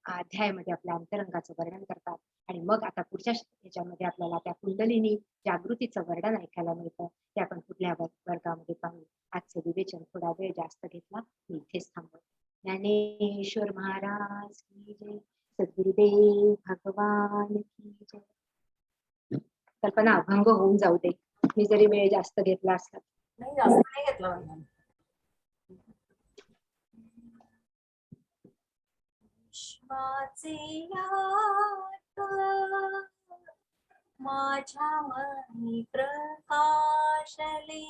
अध्यायामध्ये आपल्या अंतरंगाचं वर्णन करतात. आणि मग आता पुढच्या याच्यामध्ये आपल्याला त्या कुंडलिनी जागृतीचं वर्णन ऐकायला मिळतं. ते आपण पुढल्या वर्गामध्ये पाहू. आजचं विवेचन थोडा वेळ जास्त घेतला, मी इथेच थांबवते. ज्ञानेश्वर महाराज की जय, सद्गुरुदेव भगवान की जय. कल्पना अभंग होऊन जाऊ दे, मी जरी वेळ जास्त घेतला असला. नाही, जास्त नाही घेतला मॅडम. विश्वाचे यात माझ्या मनी प्रकाशले,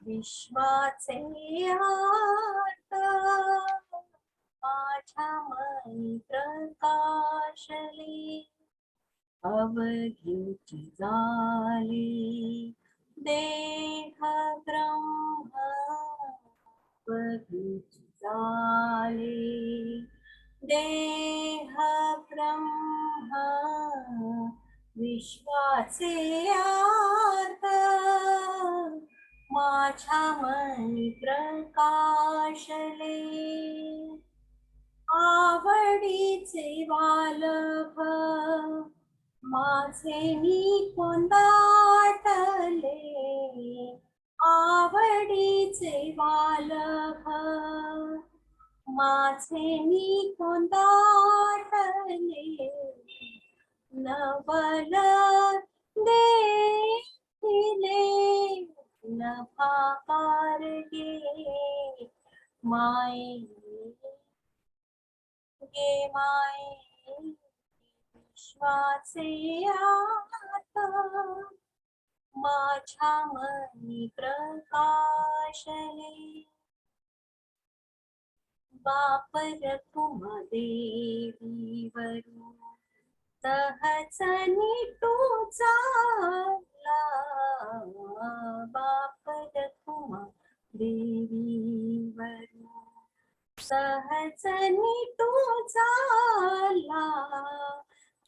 विश्वाचे यात माझ्या मनी प्रकाशले, अवघीची झाली देह ब्रह्म, अवघीची झाली देह ब्रह्म, विश्वाचे अर्थ माझ्या मनी प्रकाशले आवडीचे वालभ माझे मी कोंदाटले आवडीचे वालभ माझे मी कोंदाटले नवल देखिले नभाकार गे माये गे माये विश्वाचे आता माझ्या मनी प्रकाशले बाप रखुम देवीवरू सहज निटू चाला बाप रखुम देवीवरू सहज निटू चाला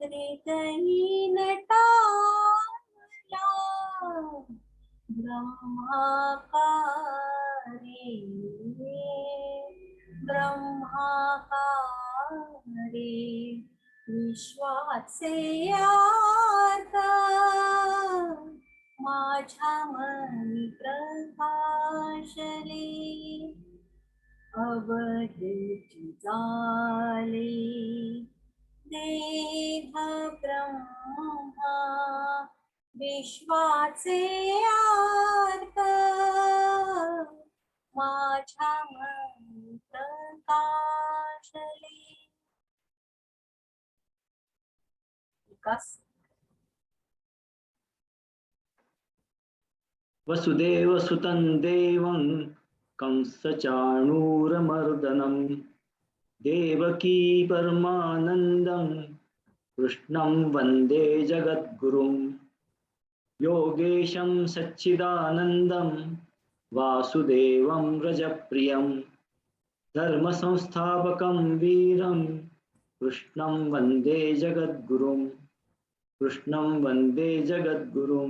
हृदयी नटाला ब्रह्माकारे ब्रह्माकारे विश्वाचे आता माझ्या मनी प्रकाशले अवधूत झाले देह ब्रह्मा विश्वाचे अर्थ माझ्या मनी प्रकाशले विकास वसुदेव सुतं देवं कंसचाणूरमर्दनं देवकी परमानन्दं कृष्णं वन्दे जगद्गुरुं योगेशं सच्चिदानन्दं वासुदेवं रजप्रियं धर्मसंस्थापकं वीरं कृष्णं वन्दे जगद्गुरुं कृष्णं वन्दे जगद्गुरुं